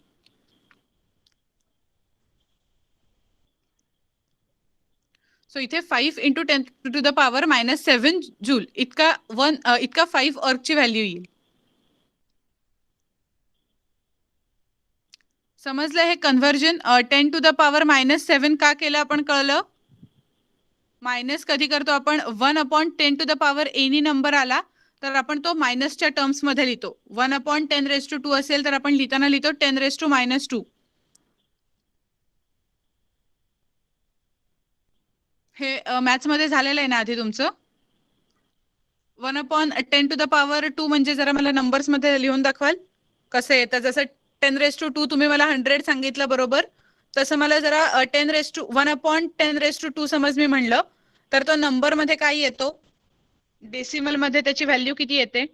So इथे 5 into 10 to the power -7 joule इतका 5 अर्गची व्हॅल्यू येईल. समजलं हे कन्व्हर्जन? 10 टू द पॉवर -7 का केलं आपण कळलं. मायनस कधी करतो आपण? 1/10 to the power any number आला तर आपण तो मायनसच्या टर्म्स मध्ये लिहितो. 1/10⁻²2 असेल तर आपण लिहिताना लिहितो 10⁻². हे मॅथ्स मध्ये झालेलं आहे ना आधी तुमचं? 1/10 टू द पॉवर 2 म्हणजे जरा मला नंबर्स मध्ये लिहून दाखवाल कसं येतं? जसं 10⁻² तुम्ही मला 100 सांगितलं बरोबर, तसं मला जरा 1/10⁻² समज मी म्हणलं तर तो नंबर मध्ये काय येतो? डेसिमल मध्ये त्याची व्हॅल्यू किती येते?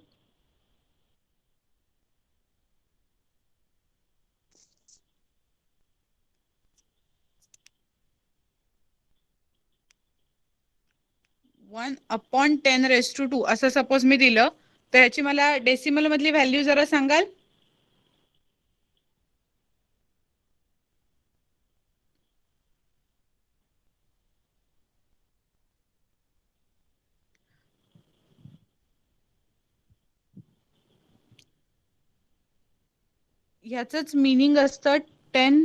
वन अपॉन 10⁻² असं सपोज मी दिलं तर ह्याची मला डेसिमल मधली व्हॅल्यू जरा सांगाल? ह्याचंच मिनिंग असतं 10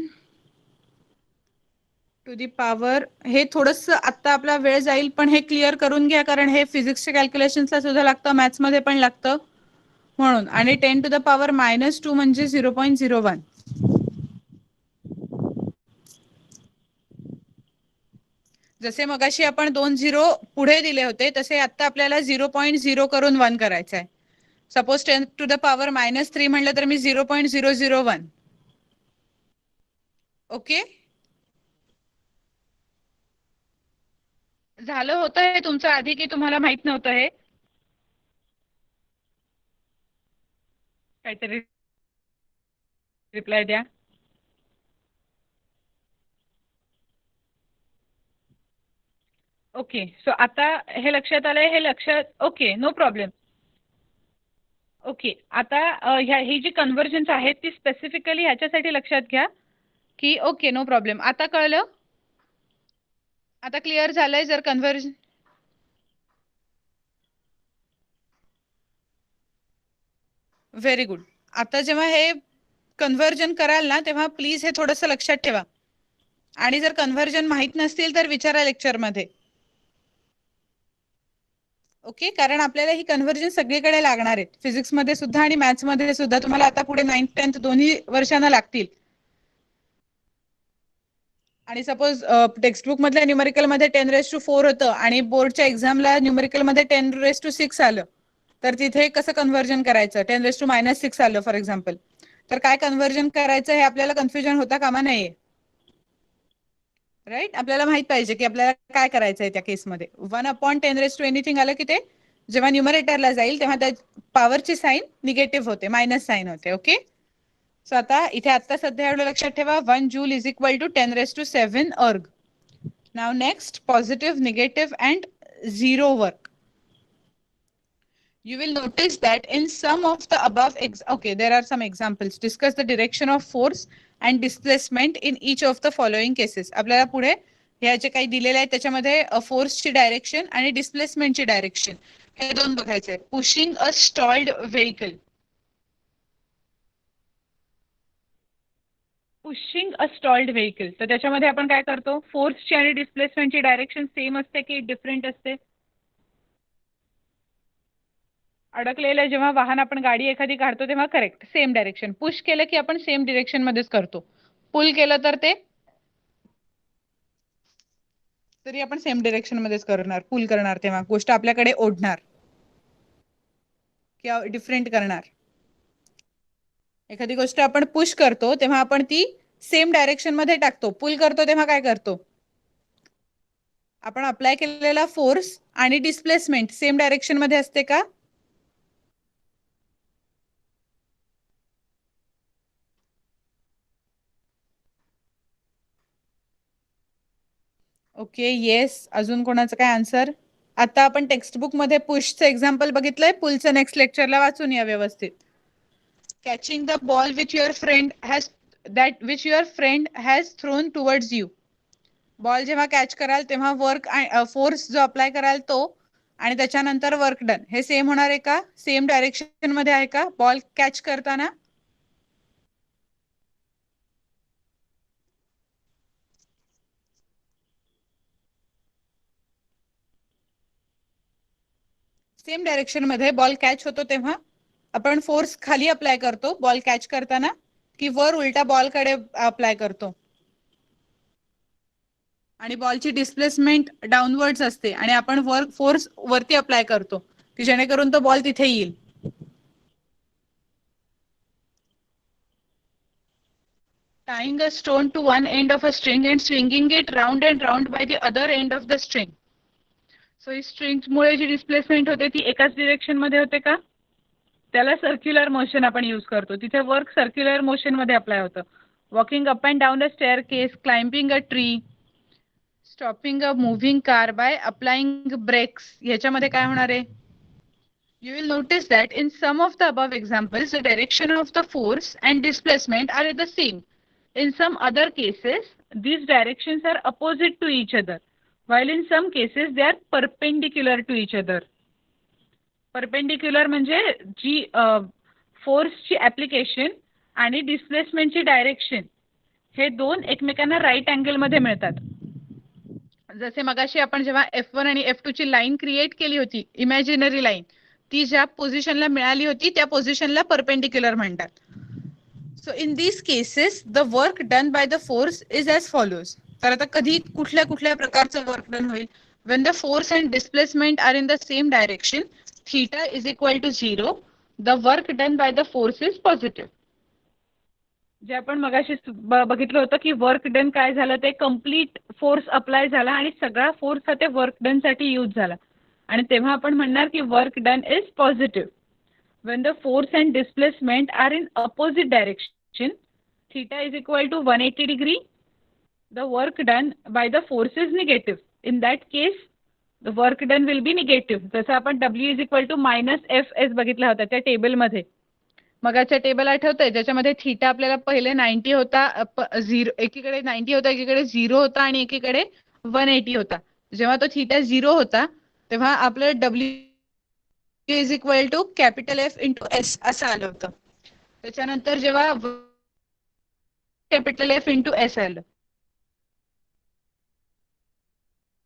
टू दी पॉवर. हे थोडंसं आता आपला वेळ जाईल पण हे क्लिअर करून घ्या, कारण हे फिजिक्सच्या कॅल्क्युलेशन्सला सुद्धा लागतं, मॅथ्स मध्ये पण लागतं म्हणून. आणि 10 टू द पॉवर -2 म्हणजे 0.01. जसे मगाशी आपण 2 झिरो पुढे दिले होते तसे आता आपल्याला 0.0 करून 1 करायचं आहे. सपोज 10 टू द पॉवर -3 म्हणलं तर मी 0.001. ओके, झालं होतं हे तुमचं आधी की तुम्हाला माहित नव्हतं? हे काहीतरी रिप्लाय द्या. ओके, सो आता हे लक्षात आलंय? हे लक्षात? Okay, no problem. ओके, आता ही जी कन्व्हर्जन्स आहेत ती स्पेसिफिकली ह्याच्यासाठी लक्षात घ्या की ओके नो प्रॉब्लेम. आता कळलं? आता क्लिअर झालंय? जर कन्व्हर्जन व्हेरी गुड. आता जेव्हा हे कन्व्हर्जन कराल ना तेव्हा प्लीज हे थोडंसं लक्षात ठेवा. आणि जर कन्व्हर्जन माहित नसतील तर विचारा लेक्चर मध्ये. ओके, कारण आपल्याला ही कन्व्हर्जन सगळीकडे लागणार आहेत, फिजिक्स मध्ये सुद्धा आणि मॅथ्स मध्ये सुद्धा. तुम्हाला आता पुढे 9th 10th दोन्ही वर्षांना लागतील. आणि सपोज टेक्स्टबुक मधल्या न्यूमेरिकल मध्ये 10⁴ होतं आणि बोर्डच्या एक्झामला न्यूमेरिकल मध्ये 10⁶ आलं, तर तिथे कसं कन्व्हर्जन करायचं? 10⁻⁶ आलं फॉर एक्झाम्पल, तर काय कन्व्हर्जन करायचं हे आपल्याला कन्फ्युजन होता कामा नये. राईट, आपल्याला माहित पाहिजे की आपल्याला काय करायचंय त्या केसमध्ये. 1/10⁻⁴ एनिथिंग आलं की ते जेव्हा न्यूमरेटरला जाईल तेव्हा त्या पॉवरची साईन निगेटिव्ह होते, मायनस साईन होते. ओके, सो आता इथे आता सध्या एवढं लक्षात ठेवा, 1 joule is equal to 10⁷ erg. Now next, positive, negative and zero work. You will notice that in some of the above, okay, there are some examples. Discuss the direction of force and displacement in each of the following cases. आपल्याला पुढे ह्या जे काही दिलेले आहेत त्याच्यामध्ये फोर्सची direction आणि डिस्प्लेसमेंटची डायरेक्शन हे दोन बघायचे. Pushing a stalled vehicle. Pushing a stalled vehicle, तर त्याच्यामध्ये आपण काय करतो? फोर्सची आणि डिस्प्लेसमेंटची डायरेक्शन सेम असते की डिफरंट असते? अडकलेलं जेव्हा वाहन आपण गाडी एखादी काढतो तेव्हा करेक्ट सेम डायरेक्शन. पुश केलं की आपण सेम डिरेक्शन मध्येच करतो. पुल केलं तर ते तरी आपण सेम डिरेक्शन मध्येच करणार. पुल करणार तेव्हा गोष्ट आपल्याकडे ओढणार किंवा डिफरंट करणार. एखादी गोष्ट आपण पुश करतो तेव्हा आपण ती सेम डायरेक्शन मध्ये टाकतो. पुल करतो तेव्हा काय करतो? आपण अप्लाय केलेला फोर्स आणि डिस्प्लेसमेंट सेम डायरेक्शन मध्ये असते का? Okay, yes. अजून कोणाचं काय आन्सर? आता आपण टेक्स्टबुक मध्ये पुशचं एक्झाम्पल बघितलंय, पुलचं नेक्स्ट लेक्चरला वाचून या व्यवस्थित. Catching the ball which your friend has thrown towards you. Ball जेव्हा कॅच कराल तेव्हा वर्क फोर्स जो अप्लाय कराल तो आणि त्याच्यानंतर वर्क डन हे सेम होणार आहे का? सेम डायरेक्शन मध्ये आहे का बॉल कॅच करताना? सेम डायरेक्शन मध्ये बॉल कॅच होतो तेव्हा आपण फोर्स खाली अप्लाय करतो बॉल कॅच करताना, की वर उलटा बॉल कडे अप्लाय करतो? आणि बॉलची डिस्प्लेसमेंट डाऊनवर्ड्स असते आणि आपण फोर्स वरती अप्लाय करतो की जेणेकरून तो बॉल तिथे येईल. Tying a stone to one end of a string and swinging it round and round by the other end of the string. So ही स्ट्रिंगमुळे जी डिस्प्लेसमेंट होते ती एकाच डिरेक्शन मध्ये होते का? त्याला सर्क्युलर मोशन आपण यूज करतो. तिथे वर्क सर्क्युलर मोशन मध्ये अप्लाय होतं. Walking up and down a staircase, climbing a tree, stopping a moving car by applying brakes, ह्याच्यामध्ये काय होणार आहे? You will notice that in some of the above examples, the direction of the force and displacement are the same. In some other cases, these directions are opposite to each other, while in some cases they are perpendicular to each other. Perpendicular म्हणजे जी फोर्सची application आणि डिस्प्लेसमेंटची direction हे दोन एकमेकांना right angle मध्ये मिळतात. जसे मगाशी आपण जेव्हा F1 आणि F2 ची लाईन क्रिएट केली होती, इमॅजिनरी लाईन, ती ज्या पोझिशनला मिळाली होती त्या पोझिशनला परपेंडिक्युलर म्हणतात. So in this cases the work done by the force is as follows. तर आता कधी कुठल्या कुठल्या प्रकारचं वर्क डन होईल? when the force and displacement are in the same direction, theta is equal to 0, the work done by the force is positive. जे आपण मगाशी बघितलं होतं की वर्क डन काय झालं, ते कम्प्लीट फोर्स अप्लाय झाला आणि सगळा फोर्स हा ते वर्क डन साठी यूज झाला आणि तेव्हा आपण म्हणणार की work done is positive. when the force and displacement are in opposite direction, theta is equal to 180 degree, the work done by the force is negative. In that case, the work done will be negative. जसं आपण W is equal to -FS बघितला होता त्या टेबलमध्ये. मगाच्या table आठवतंय ज्याच्यामध्ये theta आपल्याला पहिले 90 होता, 0 एकीकडे 90 होता, एकीकडे 0 होता आणि एकीकडे 180 होता. जेव्हा तो थीटा 0 होता तेव्हा आपलं W is equal to capital F into S असं आलं होतं. त्याच्यानंतर जेव्हा कॅपिटल F इंटू S आलं,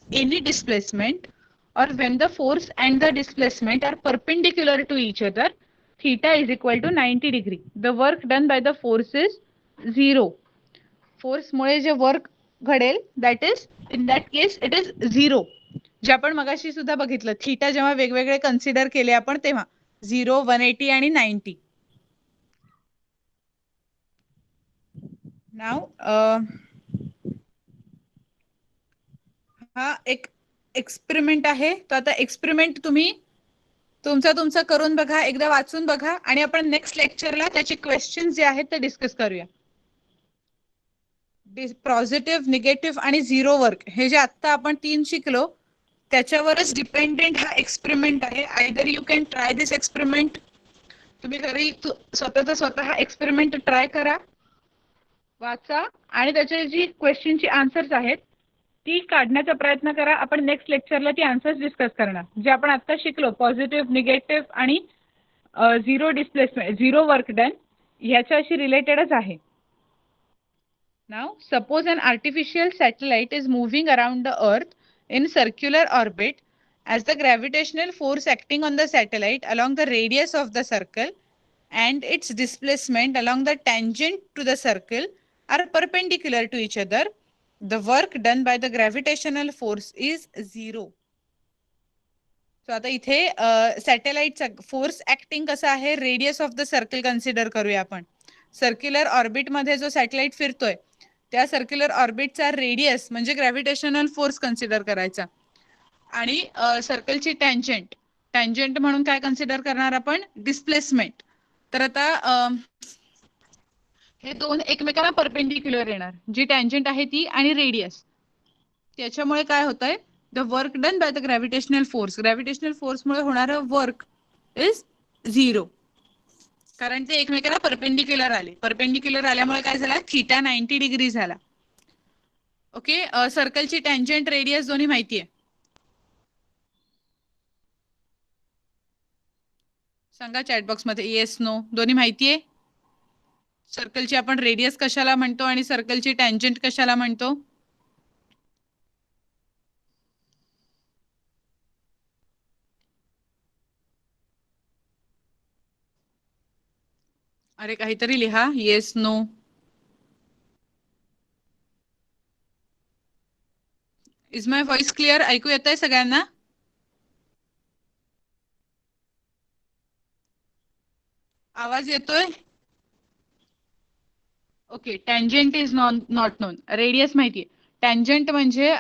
any displacement or when the force and the displacement are perpendicular to each other, theta is equal to 90 degree. The work done by the force is 0. Force मुळे जे work घडेल that is in that case it is 0. जे आपण मगाशी सुद्धा बघितलं, theta जेव्हा वेगवेगळे कन्सिडर केले आपण तेव्हा 0, 180 आणि 90. नाव हा एक एक्सपेरिमेंट आहे. तो आता एक्सपेरिमेंट तुम्ही तुमचा करून बघा, एकदा वाचून बघा आणि आपण नेक्स्ट लेक्चरला त्याचे क्वेश्चन जे आहेत ते डिस्कस करूया. पॉझिटिव्ह, निगेटिव्ह आणि झिरो वर्क हे जे आता आपण 3 शिकलो त्याच्यावरच डिपेंडेंट हा एक्सपेरिमेंट आहे. Either you can try this experiment. तुम्ही घरी स्वतः एक्सपेरिमेंट ट्राय करा, वाचा आणि त्याचे जी क्वेश्चनची आन्सर्स आहेत ती काढण्याचा प्रयत्न करा. आपण नेक्स्ट लेक्चरला ती आन्सर्स डिस्कस करणार. जे आपण आता शिकलो पॉझिटिव्ह, निगेटिव्ह आणि zero displacement, zero work done ह्याच्याशी रिलेटेडच आहे. Now, suppose an artificial satellite is moving around the Earth in circular orbit, as the gravitational force acting on the satellite along the radius of the circle and its displacement along the tangent to the circle are perpendicular to each other, the work done by the gravitational force is 0. So आता इथे सॅटेलाइटचा force acting कसा आहे, radius of the circle consider करूया आपण. Circular orbit मध्ये जो satellite फिरतोय त्या सर्क्युलर ऑर्बिटचा रेडियस म्हणजे ग्रॅव्हिटेशनल फोर्स कन्सिडर करायचा आणि सर्कलची टँजंट म्हणून काय कन्सिडर करणार आपण, डिस्प्लेसमेंट. तर आता हे दोन एकमेकांना परपेंडिक्युलर येणार, जी टँजंट आहे ती आणि रेडियस. त्याच्यामुळे काय होतंय, the work done by the gravitational force मुळे होणारं वर्क इज 0. कारण ते एकमेकांना परपेंडिक्युलर आले. परपेंडिक्युलर आल्यामुळे काय झाला, थीटा 90 डिग्री झाला. ओके. सर्कलची टँजंट, रेडियस दोन्ही माहिती आहे. सांगा चॅट बॉक्स मध्ये येस नो दोन्ही माहिती आहे. सर्कलची आपण रेडियस कशाला म्हणतो आणि सर्कलची टँजंट कशाला म्हणतो. अरे काहीतरी लिहा, yes no. Is my voice clear, ऐकू येत आहे सगळ्यांना. आवाज येतोय. Okay. Tangent is not known, radius माहितीये. टँजंट म्हणजे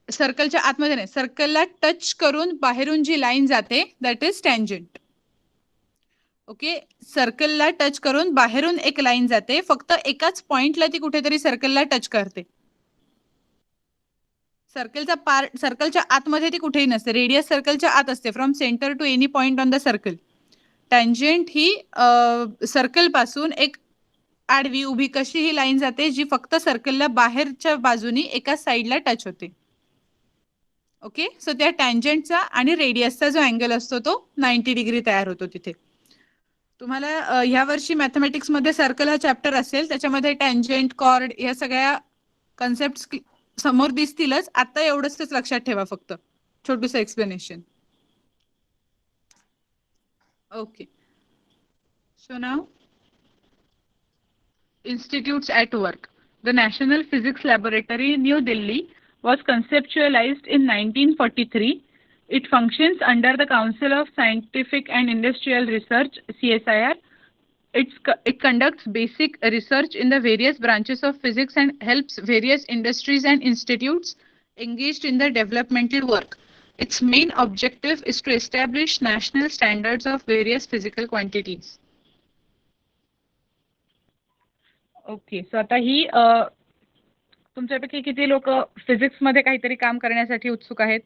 सर्कलच्या आतमध्ये नाही, सर्कलला टच करून बाहेरून जी लाईन जाते दॅट इज टँजंट. ओके. सर्कलला टच करून बाहेरून एक लाईन जाते, फक्त एकाच पॉइंटला ती कुठेतरी सर्कलला टच करते. सर्कलचा पार्ट सर्कलच्या आतमध्ये ती कुठेही नसते. रेडियस सर्कलच्या आत असते, from centre to any point on the circle. Tangent ही सर्कल पासून एक आडवी उभी कशीही लाईन जाते जी फक्त सर्कलला बाहेरच्या बाजूनी एका साइडला टच होते. ओके. सो त्या टँजंटचा आणि रेडियसचा जो अँगल असतो तो 90 डिग्री तयार होतो तिथे. तुम्हाला ह्या वर्षी मॅथमॅटिक्स मध्ये सर्कल हा चॅप्टर असेल, त्याच्यामध्ये टँजंट, कॉर्ड या सगळ्या कन्सेप्ट समोर दिसतीलच. आता एवढंच लक्षात ठेवा, फक्त छोटूस explanation. Okay. So now institutes at work. The National Physics Laboratory, New Delhi, was conceptualized in 1943. It functions under the Council of Scientific and Industrial Research, CSIR. It conducts basic research in the various branches of physics and helps various industries and institutes engaged in the developmental work. Its main objective is to establish national standards of various physical quantities. Okay. So आता ही तुमच्यापैकी किती लोक physics मध्ये काहीतरी काम करण्यासाठी उत्सुक आहेत.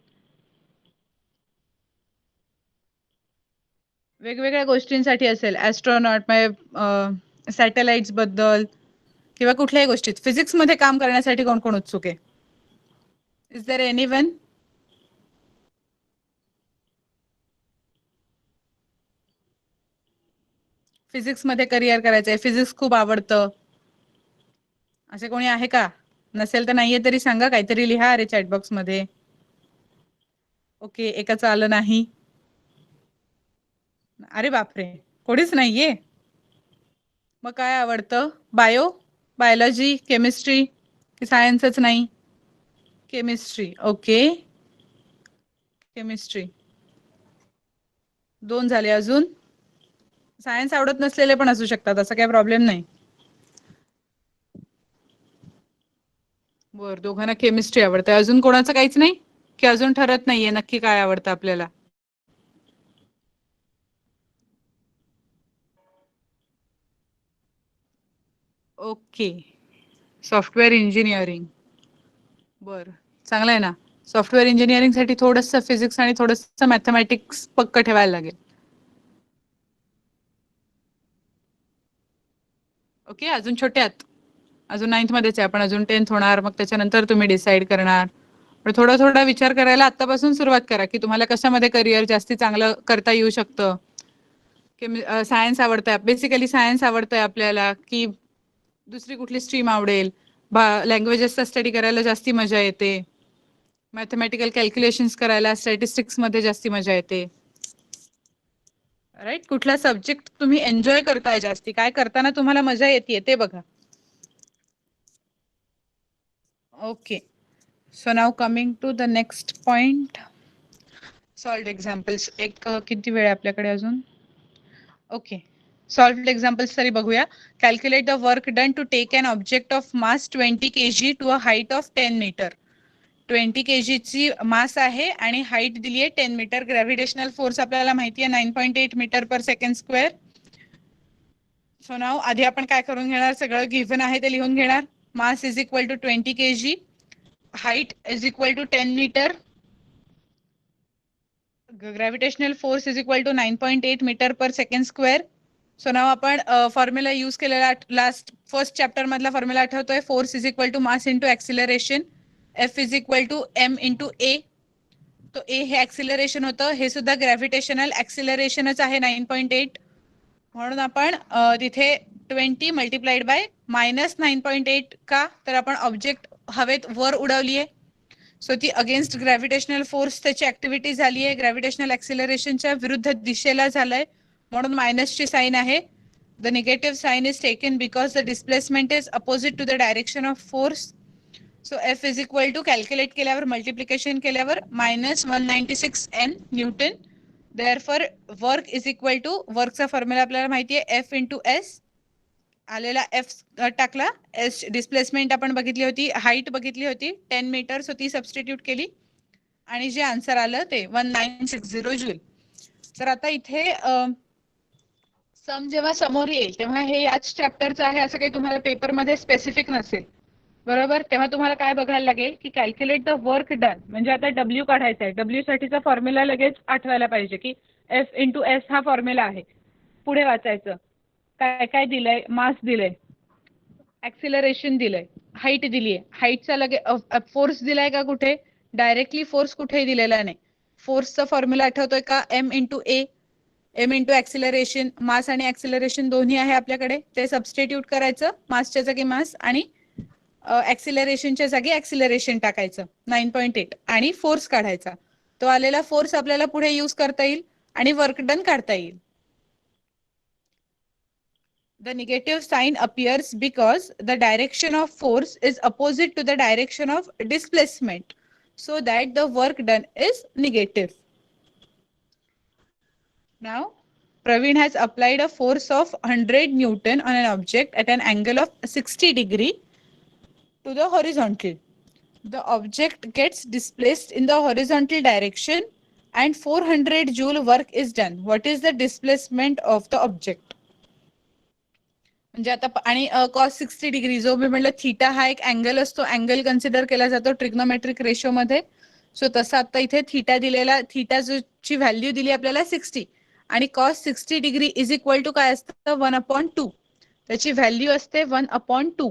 वेगवेगळ्या गोष्टींसाठी असेल, ऍस्ट्रॉनॉट सॅटेलाइट्स बद्दल किंवा कुठल्याही गोष्टीत फिजिक्स मध्ये काम करण्यासाठी कोण कोण उत्सुक आहे. Is there anyone. फिजिक्स मध्ये करिअर करायचंय, फिजिक्स खूप आवडतं असे कोणी आहे का. नसेल तर नाहीये तरी सांगा, काहीतरी लिहा अरे चॅट बॉक्स मध्ये. ओके, एकाचं आलं नाही. अरे बापरे, कोणीच नाहीये. मग काय आवडतं? बायोलॉजी, केमिस्ट्री की सायन्सच नाही? केमिस्ट्री. Okay, chemistry. 2 झाले. अजून? सायन्स आवडत नसलेले पण असू शकतात, असा काही प्रॉब्लेम नाही. बरं, दोघांना केमिस्ट्री आवडते. अजून कोणाचं काहीच नाही की अजून ठरत नाहीये नक्की काय आवडतं आपल्याला? Okay, software engineering. बरं, चांगलं आहे ना. सॉफ्टवेअर इंजिनिअरिंग साठी थोडंसं फिजिक्स आणि थोडंसं मॅथमॅटिक्स पक्क ठेवायला लागेल. ओके, अजून छोटे आहात. अजून 9th मध्येच आहे आपण, अजून 10th होणार, मग त्याच्यानंतर तुम्ही डिसाईड करणार. पण थोडा थोडा विचार करायला आतापासून सुरुवात करा की तुम्हाला कशामध्ये करिअर जास्ती चांगलं करता येऊ शकतं. सायन्स आवडतंय, बेसिकली सायन्स आवडतंय आपल्याला की दुसरी कुठली स्ट्रीम आवडेल? लँग्वेजेसचा स्टडी करायला जास्ती मजा येते, मॅथमॅटिकल कॅल्क्युलेशन्स करायला स्टॅटिस्टिक्स मध्ये जास्ती मजा येते. राईट, कुठला सब्जेक्ट तुम्ही एन्जॉय करताय जास्ती, काय करताना तुम्हाला मजा येते ते बघा. Okay, so now coming to the next point, solved examples. एक किती वेळ आहे आपल्याकडे अजून? ओके, सॉल्व्ड एक्झाम्पल्स तरी बघूया. Calculate the work done to take an object of mass 20 kg to a height of 10 metre. 20 kg ची मास आहे आणि हाईट दिली आहे 10 मीटर. ग्रॅव्हिटेशनल फोर्स आपल्याला माहिती आहे 9.8 metre per second square. So नाव आधी आपण काय करून घेणार, सगळं गिव्हन आहे ते लिहून घेणार. Mass is equal to 20 kg, height is equal to 10 metre, gravitational force is equal to 9.8 metre per second square. So now आपण फॉर्म्युला यूज केलेला लास्ट फर्स्ट चॅप्टर मधला फॉर्म्युला आठवतोय, force is equal to mass into acceleration, F is equal to M into A. तो A हे acceleration होतं, हे सुद्धा gravitational ऍक्सिलरेशनच आहे 9.8. म्हणून आपण तिथे 20 मल्टिप्लाइड बाय -9.8 का, तर आपण ऑब्जेक्ट हवेत वर उडवलीये. सो ती अगेन्स्ट ग्रॅव्हिटेशनल फोर्स त्याची ऍक्टिव्हिटी झाली आहे, ग्रॅव्हिटेशनल ऍक्सिलरेशनच्या विरुद्ध दिशेला झालंय, म्हणून मायनसची साईन आहे. The negative sign is taken because the displacement is opposite to the direction of force. So F is equal to calculate केल्यावर, मल्टिप्लिकेशन केल्यावर -196 newton. Therefore work is equal to, वर्कचा फॉर्म्युला आपल्याला माहिती आहे, एफ इंटू एस. आलेला F टाकला, S displacement आपण बघितली होती, हाईट बघितली होती 10 मीटर, सो ती सबस्टिट्यूट केली आणि जे आन्सर आलं ते 1960 जूल. तर आता इथे सम जेव्हा समोर येईल तेव्हा हे याच चॅप्टरचं आहे असं काही तुम्हाला पेपरमध्ये स्पेसिफिक नसेल, बरोबर. तेव्हा तुम्हाला काय बघायला लागेल की कॅल्क्युलेट द वर्क डन, म्हणजे आता डब्ल्यू काढायचा आहे, डब्ल्यू साठीचा फॉर्म्युला लगेच आठवायला पाहिजे की एफ इंटू एस हा फॉर्म्युला आहे. पुढे वाचायचं, काय काय दिलंय, मास दिलंय, ऍक्सिलरेशन दिलंय, हाईट दिलीये, हाईटचा लगे फोर्स दिलाय का कुठे, डायरेक्टली फोर्स कुठेही दिलेला नाही. फोर्सचा फॉर्म्युला आठवतोय का, एम इंटू ए, एम इंटू ऍक्सिलरेशन, मास आणि ऍक्सिलरेशन दोन्ही आहे आपल्याकडे, ते सबस्टिट्यूट करायचं, मासच्या जागी मास आणि ऍक्सिलरेशनच्या जागी ऍक्सिलरेशन टाकायचं 9.8 आणि फोर्स काढायचा. तो आलेला फोर्स आपल्याला पुढे यूज करता येईल आणि वर्क डन काढता येईल. The negative sign appears because the direction of force is opposite to the direction of displacement, so that the work done is negative. Now, Praveen has applied a force of 100 Newton on an object at an angle of 60 degree to the horizontal. The object gets displaced in the horizontal direction and 400 joule work is done. What is the displacement of the object? म्हणजे आता आणि cos 60 degree, जो मी म्हटलं theta हा एक angle असतो, angle consider केला जातो ट्रिग्नोमेट्रिक रेशो मध्ये. सो तसं आता इथे थीटा दिलेला, थीटा ची व्हॅल्यू दिली आपल्याला 60 आणि cos 60 degree is equal to काय असतं, 1/2. त्याची व्हॅल्यू असते 1/2.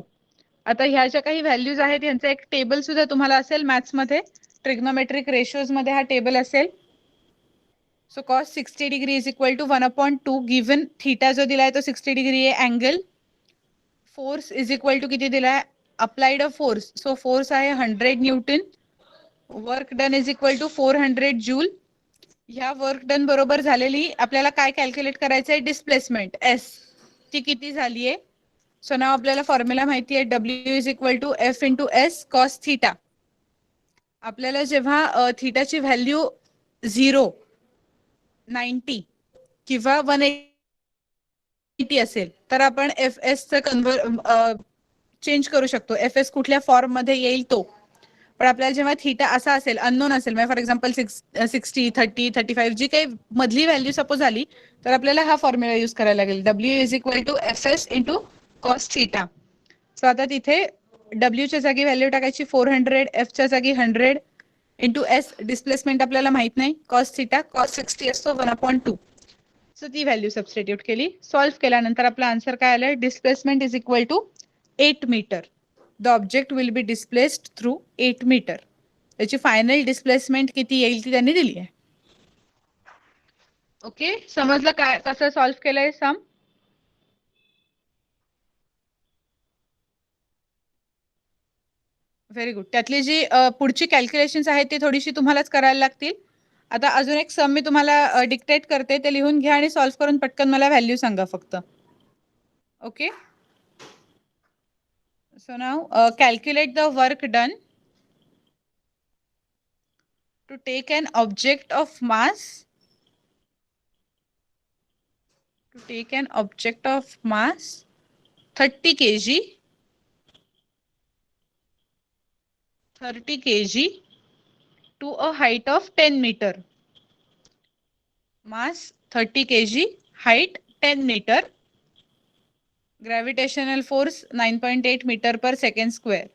आता ह्या ज्या काही व्हॅल्यूज आहेत यांचा एक टेबल सुद्धा तुम्हाला असेल मॅथ्स मध्ये, ट्रिग्नोमेट्रिक रेशोज मध्ये हा टेबल असेल. So cos 60 degree is equal to 1/2 given theta जो दिलाय तो 60 डिग्री आहे angle. Force is equal to किती दिलाय, applied a force, so force आहे 100 newton work done is equal to 400 joule. ह्या वर्क डन बरोबर झालेली आपल्याला काय कॅल्क्युलेट करायचं आहे, डिस्प्लेसमेंट एस ती किती झाली आहे. सो नाव आपल्याला फॉर्म्युला माहिती आहे, W is equal to F into S cos theta. आपल्याला जेव्हा थिटाची व्हॅल्यू 0, 90 किंवा 180 असेल तर आपण एफ एस चेंज करू शकतो. एफ एस कुठल्या फॉर्म मध्ये येईल तो. पण आपल्याला जेव्हा थिटा असा असेल, अननोन असेल, म्हणजे फॉर एक्झाम्पल 60, 30, 35 जी काही मधली व्हॅल्यू सपोज आली तर आपल्याला हा फॉर्म्युला यूज करायला लागेल, W is equal to F S into cos theta. So आता तिथे डब्ल्यू च्या जागी व्हॅल्यू टाकायची 400, एफ च्या जागी 100 इंटू एस डिस्प्लेसमेंट आपल्याला माहित नाही, कॉस थिटा कॉस 60 असतो 1/2. सो ती व्हॅल्यू सबस्टिट्यूट केली, सॉल्व्ह केल्यानंतर आपला आन्सर काय आलाय, displacement is equal to 8 metre. The object will be displaced through 8 metre. त्याची फायनल डिस्प्लेसमेंट किती येईल ती त्यांनी दिली आहे. ओके, समजलं काय कसं सॉल्व्ह केलंय सम. Very good. त्यातली जी पुढची कॅल्क्युलेशन्स आहेत ती थोडीशी तुम्हालाच करायला लागतील. आता अजून एक सम मी तुम्हाला डिक्टेट करते, ते लिहून घ्या आणि सॉल्व्ह करून पटकन मला व्हॅल्यू सांगा फक्त. Okay, so now calculate the work done to take an object of mass 30 kg 30 kg to a height of 10 meter. Mass 30 kg, height 10 meter, gravitational force 9.8 meter per second square.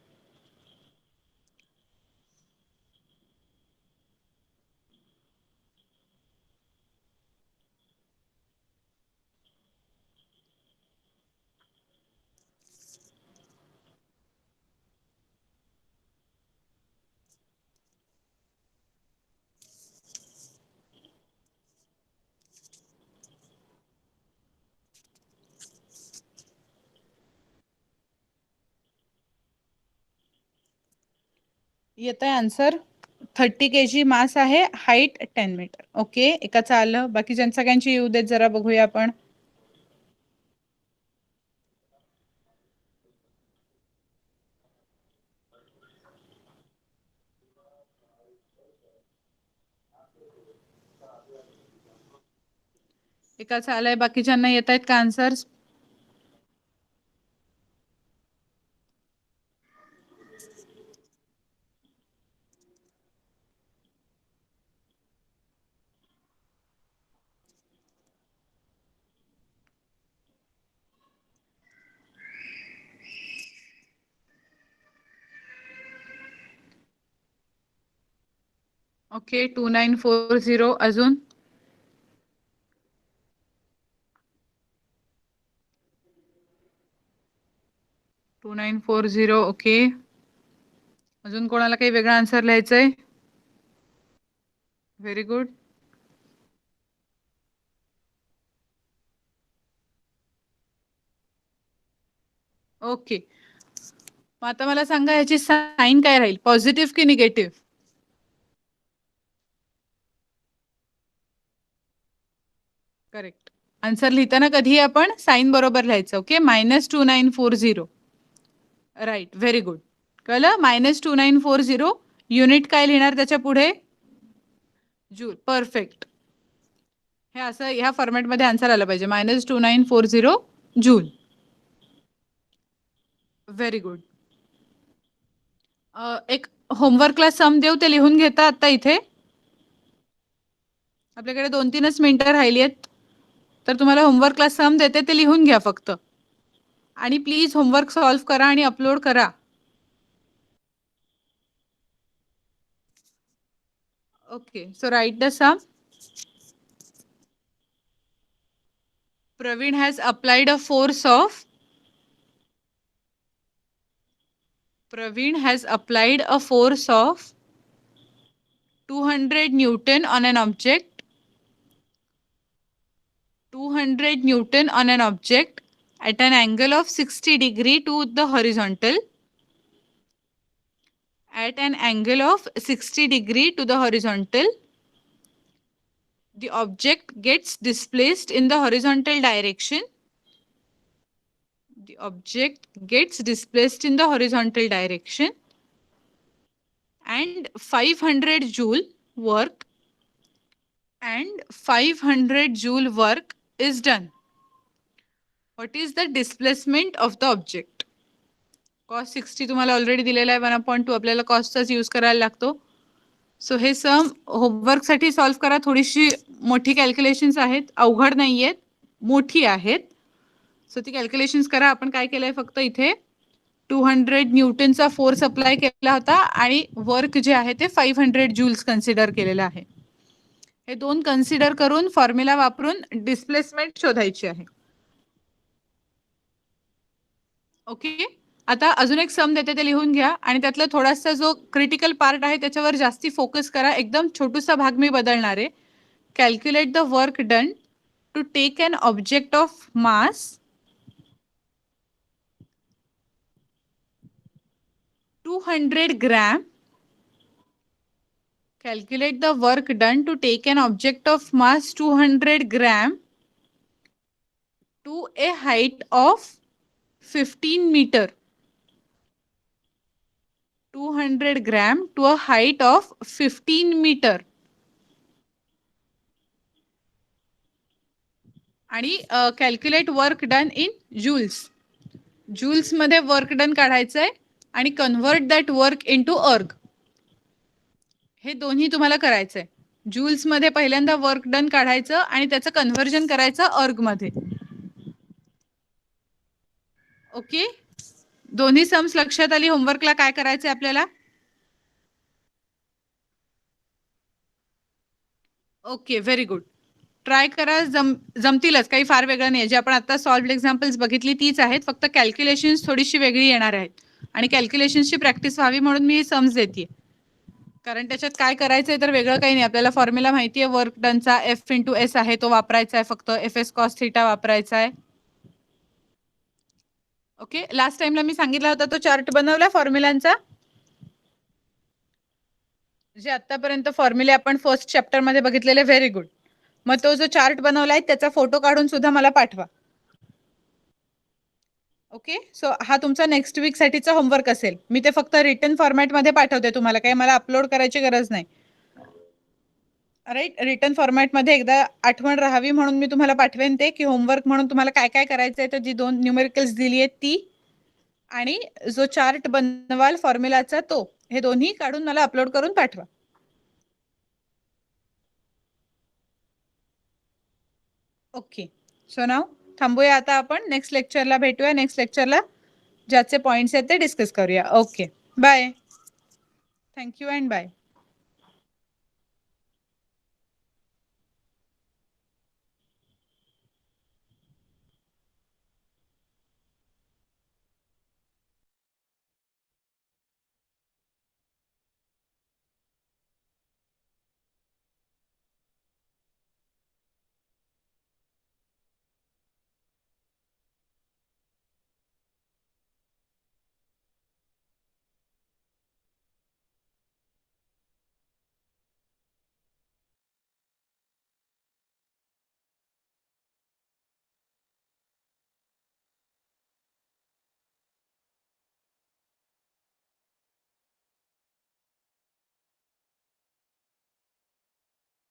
येत आहे answer, 30 kg मास आहे, height 10 metre. Okay, एकाचं आलं, बाकीच्या सगळ्यांची येऊ देत, जरा बघूया आपण. एकाचं आलंय, बाकीच्यांना येत आहेत का आन्सर्स. ओके, 2940. अजून 2940. ओके, अजून कोणाला काही वेगळा आन्सर लिहायचंय. Very good. ओके, मग आता मला सांगा ह्याची साईन काय राहील, पॉझिटिव्ह की निगेटिव्ह. करेक्ट. आन्सर लिहिताना कधी आपण साईन बरोबर लिहायचं. ओके, -2940. Right, very good. कळलं, -2940. युनिट काय लिहिणार त्याच्या पुढे, जूल. परफेक्ट. हे असं ह्या फॉर्मॅटमध्ये आन्सर आलं पाहिजे, -2940 जूल. Very good. एक होमवर्कला सम देऊ, ते लिहून घेता आता इथे. आपल्याकडे 2-3च मिनिटं राहिली आहेत, तर तुम्हाला होमवर्कला सम देते, ते लिहून घ्या फक्त. आणि प्लीज होमवर्क सॉल्व्ह करा आणि अपलोड करा. Okay, so write the sum. Praveen has applied a force of 200 Newton on an object. 200 Newton on an object at an angle of 60 degree to the horizontal at an angle of 60 degree to the horizontal. The object gets displaced in the horizontal direction. The object gets displaced in the horizontal direction and 500 joule work is done. What is the displacement of the object? Cos 60 तुम्हाला already दिलेला आहे 1/2 आपल्याला कॉस्टचाच use करायला लागतो. So हे सम होमवर्कसाठी solve करा. थोडीशी मोठी कॅल्क्युलेशन्स आहेत, अवघड नाही आहेत, मोठी आहेत. सो ती कॅल्क्युलेशन्स करा. आपण काय केलंय फक्त इथे 200 न्यूटनचा फोर्स अप्लाय केला होता आणि वर्क जे आहे ते 500 जूल्स कन्सिडर केलेलं आहे. हे दोन कन्सिडर करून फॉर्म्युला वापरून डिस्प्लेसमेंट शोधायची आहे. ओके, आता अजून एक सम देते ते लिहून घ्या आणि त्यातला थोडासा जो क्रिटिकल पार्ट आहे त्याच्यावर जास्ती फोकस करा. एकदम छोटूसा भाग मी बदलणार आहे. Calculate the work done to take an object of mass 200 gram. Calculate the work done to take an object of mass 200 gram to a height of 15 meter. 200 gram to a height of 15 meter. आणि calculate work done in joules. Joules मध्ये वर्क डन काढायचं आहे आणि convert that work into अर्ग. हे दोन्ही तुम्हाला करायचं आहे. जूल्स मध्ये पहिल्यांदा वर्क डन काढायचं आणि त्याचं कन्व्हर्जन करायचं अर्ग मध्ये. ओके, दोन्ही सम्स लक्षात आली. होमवर्कला काय करायचंय आपल्याला? Okay, very good. ट्राय करा, जमतीलच. काही फार वेगळं नाही. जे आपण आता सॉल्व्ड एक्झाम्पल्स बघितली तीच आहेत, फक्त कॅल्क्युलेशन्स थोडीशी वेगळी येणार आहेत आणि कॅल्क्युलेशन्सची प्रॅक्टिस व्हावी म्हणून मी सम्स देते. कारण त्याच्यात काय करायचंय तर वेगळं काही नाही. आपल्याला फॉर्म्युला माहिती आहे वर्क डनचा, एफ इंटू एस आहे तो वापरायचा आहे. फक्त एफ एस कॉस थिटा वापरायचा आहे. ओके, लास्ट टाइमला मी सांगितला होता तो चार्ट बनवला फॉर्म्युलांचा. जे आतापर्यंत फॉर्म्युले आपण फर्स्ट चॅप्टर मध्ये बघितलेले. Very good. मग तो जो चार्ट बनवलाय त्याचा फोटो काढून सुद्धा मला पाठवा. ओके, सो हा तुमचा नेक्स्ट वीक साठीचा होमवर्क असेल. मी ते फक्त रिटन फॉर्मॅट मध्ये पाठवते तुम्हाला, काही मला अपलोड करायची गरज नाही. राईट, रिटन फॉर्मॅट मध्ये एकदा आठवण राहावी म्हणून मी तुम्हाला पाठवेन ते, की होमवर्क म्हणून तुम्हाला काय काय करायचंय. तर जी 2 न्यूमेरिकल्स दिली आहेत ती आणि जो चार्ट बनवाल फॉर्म्युलाचा तो, हे दोन्ही काढून मला अपलोड करून पाठवा. ओके, सो नाव थांबूया आता. आपण नेक्स्ट लेक्चरला भेटूया. नेक्स्ट लेक्चरला ज्याचे पॉइंट्स आहेत ते डिस्कस करूया. Okay, bye. Thank you and bye.